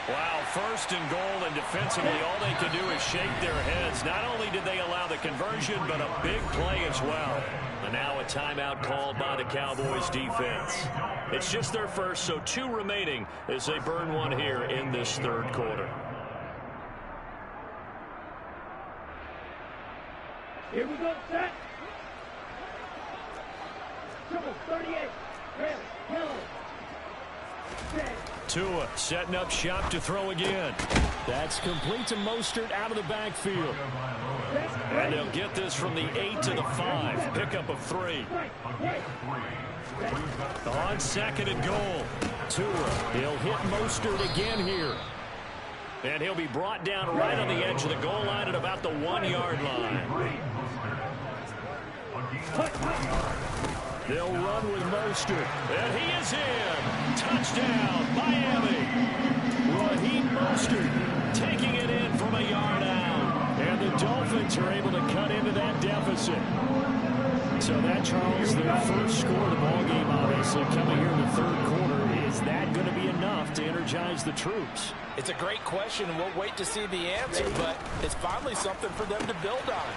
Wow, first and goal, and defensively all they can do is shake their heads. Not only did they allow the conversion, but a big play as well. And now a timeout called by the Cowboys defense. It's just their first, so 2 remaining as they burn one here in this third quarter. Here we go, set. 38. Yellow. Tua setting up shop to throw again. That's complete to Mostert out of the backfield. And they'll get this from the 8 to the 5. Pickup of 3. On second and goal. Tua, he'll hit Mostert again here. And he'll be brought down right on the edge of the goal line at about the 1-yard line. They'll run with Mostert. And he is in. Touchdown, Miami. Raheem Mostert taking it in from a yard out. And the Dolphins are able to cut into that deficit. So that, Charles, their first score of the ballgame, obviously, coming here in the third quarter. Is that going to be enough to energize the troops? It's a great question, and we'll wait to see the answer, but it's finally something for them to build on.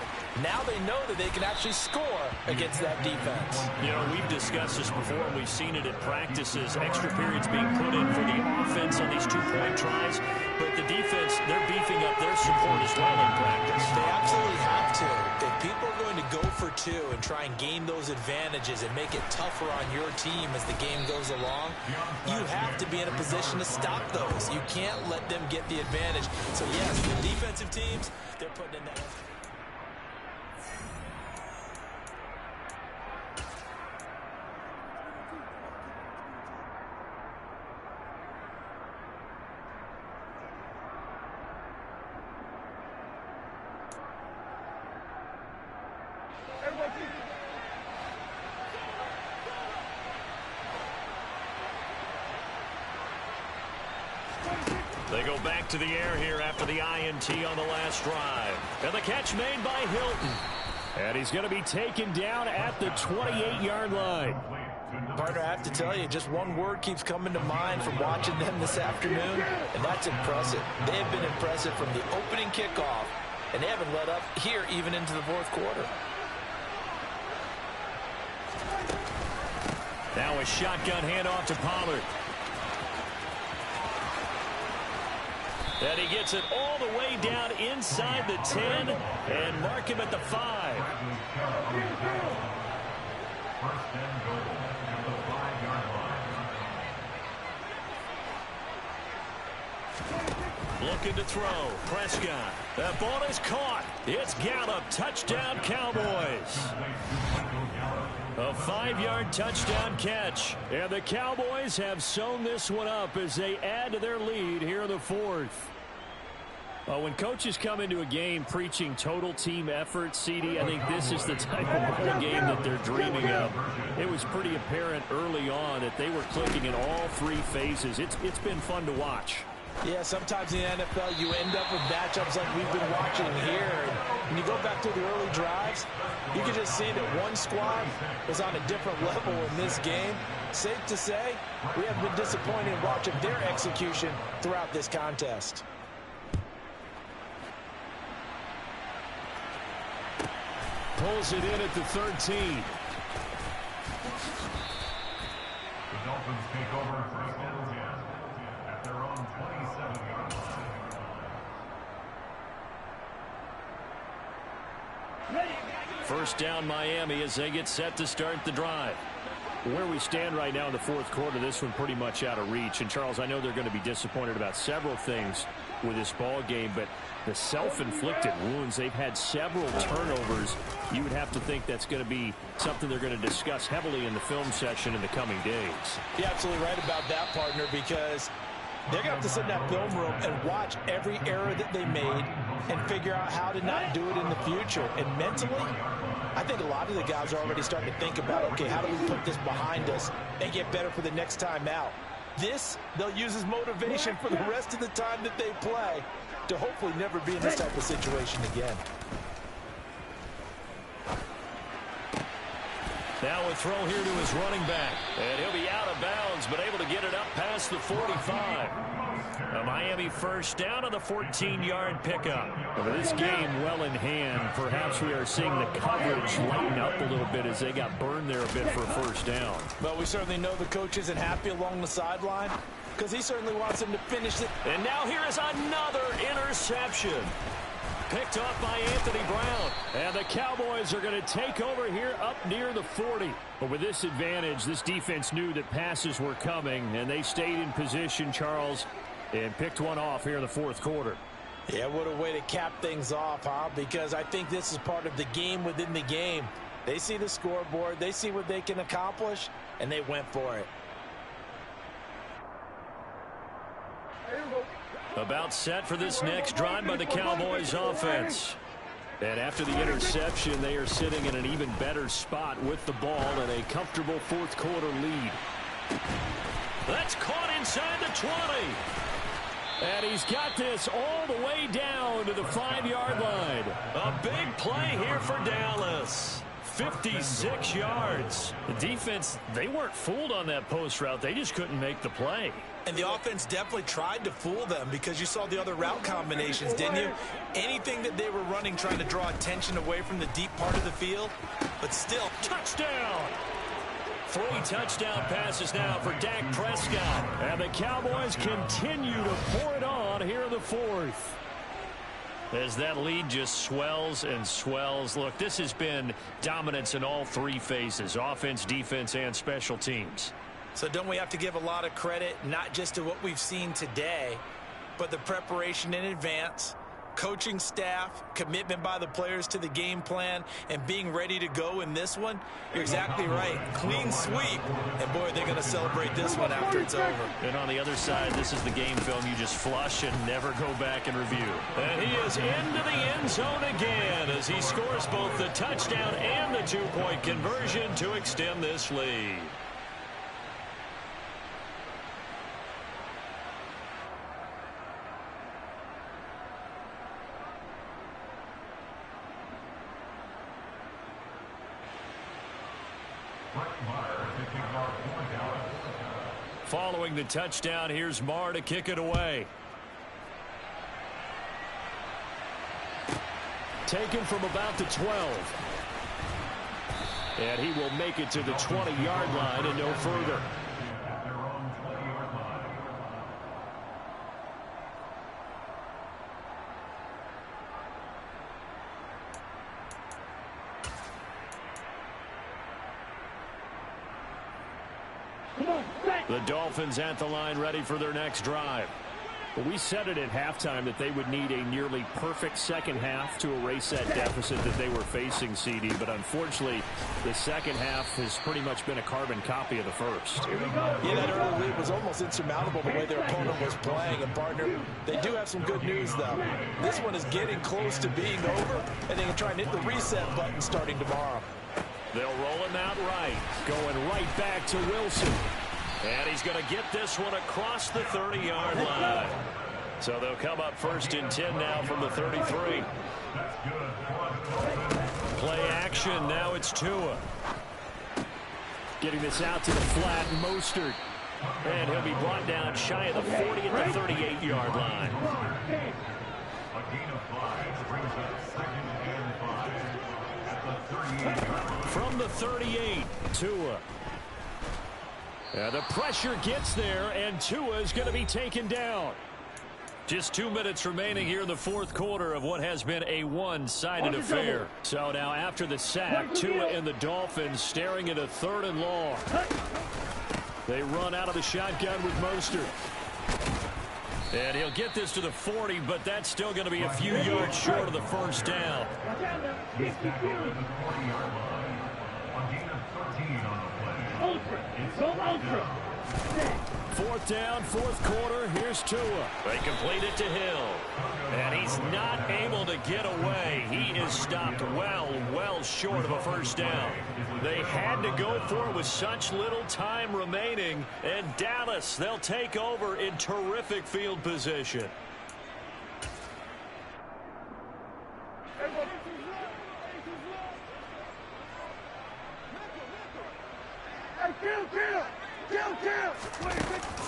Now they know that they can actually score against that defense. You know, we've discussed this before, and we've seen it at practices. Extra periods being put in for the offense on these 2-point tries, but the defense, they're beefing up their support as well in practice. They absolutely have to. If people are going to go for 2 and try and gain those advantages and make it tougher on your team as the game goes along, you have to be in a position to stop those. You can't let them get the advantage. So, yes, the defensive teams, they're putting in that. They go back to the air here after the INT on the last drive. And the catch made by Hilton. And he's going to be taken down at the 28-yard line. Partner, I have to tell you, just one word keeps coming to mind from watching them this afternoon, and that's impressive. They have been impressive from the opening kickoff, and they haven't let up here even into the fourth quarter. Now a shotgun handoff to Pollard. And he gets it all the way down inside the 10 and mark him at the 5. First and goal at the 5-yard line. Looking to throw. Prescott. That ball is caught. It's Gallup. Touchdown, Cowboys. A 5-yard touchdown catch. And the Cowboys have sewn this one up as they add to their lead here in the fourth. When coaches come into a game preaching total team effort, CD, I think this is the type of ball game that they're dreaming of. It was pretty apparent early on that they were clicking in all three phases. It's been fun to watch. Yeah, sometimes in the NFL you end up with matchups like we've been watching here. And when you go back to the early drives, you can just see that one squad was on a different level in this game. Safe to say, we have been disappointed in watching their execution throughout this contest. Pulls it in at the 13. The Dolphins take over first and 10 at their own 27-yard line. First down Miami as they get set to start the drive. Where we stand right now in the fourth quarter, this one pretty much out of reach. And, Charles, I know they're going to be disappointed about several things with this ball game, but the self-inflicted wounds, they've had several turnovers. You would have to think that's going to be something they're going to discuss heavily in the film session in the coming days. You're absolutely right about that, partner, because they're going to have to sit in that film room and watch every error that they made and figure out how to not do it in the future. And mentally, I think a lot of the guys are already starting to think about, okay, how do we put this behind us and get better for the next time out? This, they'll use as motivation for the rest of the time that they play to hopefully never be in this type of situation again. Now a throw here to his running back. And he'll be out of bounds, but able to get it up past the 45. A Miami first down on the 14-yard pickup. With this game well in hand, perhaps we are seeing the coverage lighten up a little bit as they got burned there a bit for a first down. Well, we certainly know the coach isn't happy along the sideline because he certainly wants him to finish it. And now here is another interception. Picked off by Anthony Brown. And the Cowboys are going to take over here up near the 40. But with this advantage, this defense knew that passes were coming, and they stayed in position, Charles, and picked one off here in the fourth quarter. Yeah, what a way to cap things off, huh? Because I think this is part of the game within the game. They see the scoreboard, they see what they can accomplish, and they went for it. About set for this next drive by the Cowboys offense. And after the interception, they are sitting in an even better spot with the ball and a comfortable fourth quarter lead. That's caught inside the 20. And he's got this all the way down to the 5-yard line. A big play here for Dallas. 56 yards. The defense, they weren't fooled on that post route. They just couldn't make the play. And the offense definitely tried to fool them because you saw the other route combinations, didn't you? Anything that they were running trying to draw attention away from the deep part of the field, but still. Touchdown! 3 touchdown passes now for Dak Prescott. And the Cowboys continue to pour it on here in the fourth. As that lead just swells and swells. Look, this has been dominance in all three phases, offense, defense, and special teams. So don't we have to give a lot of credit, not just to what we've seen today, but the preparation in advance, coaching staff, commitment by the players to the game plan, and being ready to go in this one, you're exactly right. Clean sweep. And, boy, they're going to celebrate this one after it's over. And on the other side, this is the game film you just flush and never go back and review. And he is into the end zone again as he scores both the touchdown and the two-point conversion to extend this lead. Following the touchdown, here's Marr to kick it away. Taken from about the 12. And he will make it to the 20-yard line and no further. The Dolphins at the line ready for their next drive. Well, we said it at halftime that they would need a nearly perfect second half to erase that deficit that they were facing, CD. But unfortunately, the second half has pretty much been a carbon copy of the first. Yeah, that early lead was almost insurmountable the way their opponent was playing. And, partner, they do have some good news, though. This one is getting close to being over, and they can try and hit the reset button starting tomorrow. They'll roll him out right, going right back to Wilson. And he's going to get this one across the 30-yard line. So they'll come up 1st and 10 now from the 33. Play action. Now it's Tua. Getting this out to the flat. Mostert. And he'll be brought down shy of the 40 at the 38-yard line. A gain of 5 brings up 2nd and 5 at the 38-yard line. From the 38, Tua. The pressure gets there, and Tua is going to be taken down. Just 2 minutes remaining here in the fourth quarter of what has been a one-sided affair. So now after the sack, Tua and the Dolphins staring at a 3rd and long. They run out of the shotgun with Mostert. And he'll get this to the 40, but that's still going to be a few yards short of the first down. He's tackled at the 40-yard line. A gain of 13 on the play. Ultra. 4th down, 4th quarter. Here's Tua. They complete it to Hill. And he's not able to get away. He is stopped well short of a first down. They had to go for it with such little time remaining. And Dallas, they'll take over in terrific field position.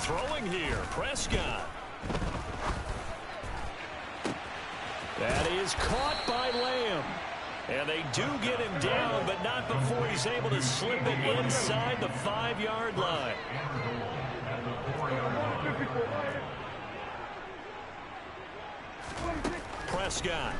Throwing here, Prescott. That is caught by Lamb. And they do get him down, but not before he's able to slip it inside the 5-yard line. Prescott.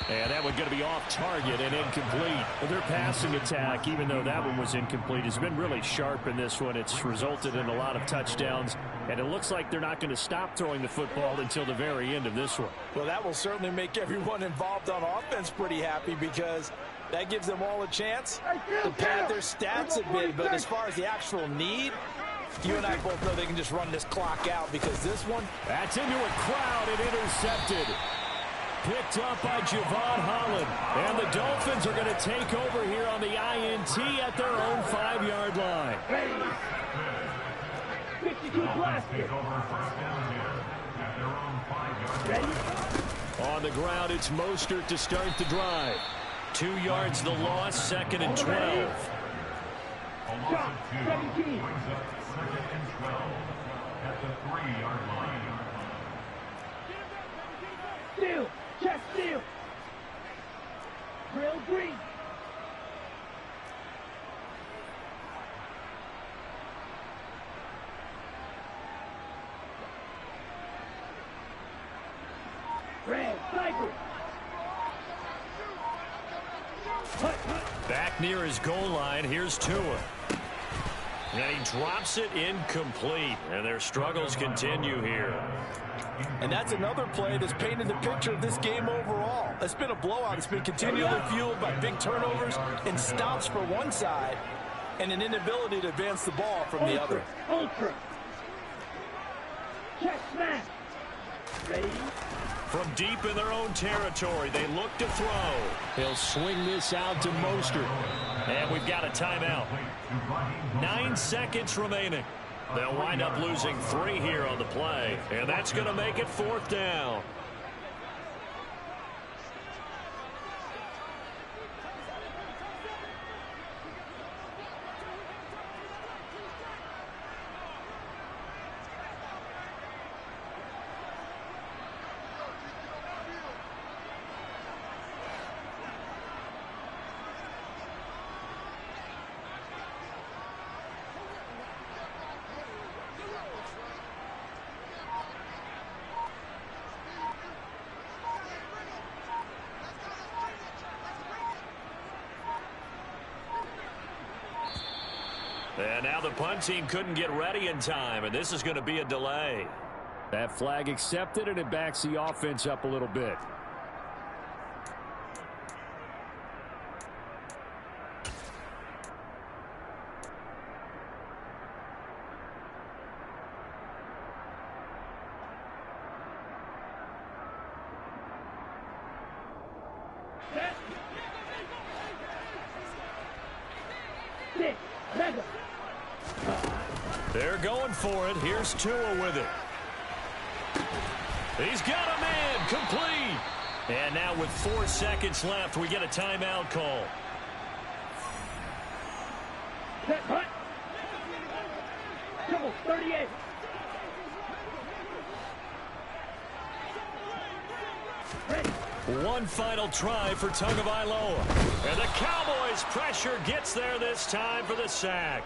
And that one going to be off target and incomplete. Well, their passing attack, even though that one was incomplete, has been really sharp in this one. It's resulted in a lot of touchdowns, and it looks like they're not going to stop throwing the football until the very end of this one. Well, that will certainly make everyone involved on offense pretty happy because that gives them all a chance to pad their stats a bit. But as far as the actual need, you and I both know they can just run this clock out because this one. That's into a crowd and intercepted. Picked up by Javon Holland. And the Dolphins are going to take over here on the INT at their own 5-yard line. 52 plastic. On the ground, it's Mostert to start the drive. 2 yards the loss, 2nd and 12. A loss of 2 brings up 2nd and 12 at the 3-yard line. Steal. Check steal. Drill green. Red, sniper. Back near his goal line, here's Tua. And he drops it incomplete. And their struggles continue here. And that's another play that's painted the picture of this game overall. It's been a blowout. It's been continually fueled by big turnovers and stops for one side and an inability to advance the ball from the other. Ultra. Check smash. Ready? From deep in their own territory, they look to throw. He'll swing this out to Mostert. And we've got a timeout. 9 seconds remaining. They'll wind up losing 3 here on the play. And that's going to make it 4th down. And now the punt team couldn't get ready in time, and this is going to be a delay. That flag accepted, and it backs the offense up a little bit. They're going for it. Here's Tua with it. He's got a man complete. And now with 4 seconds left, we get a timeout call. Set punt. Double 38. Ready. One final try for Tagovailoa. And the Cowboys' pressure gets there this time for the sack.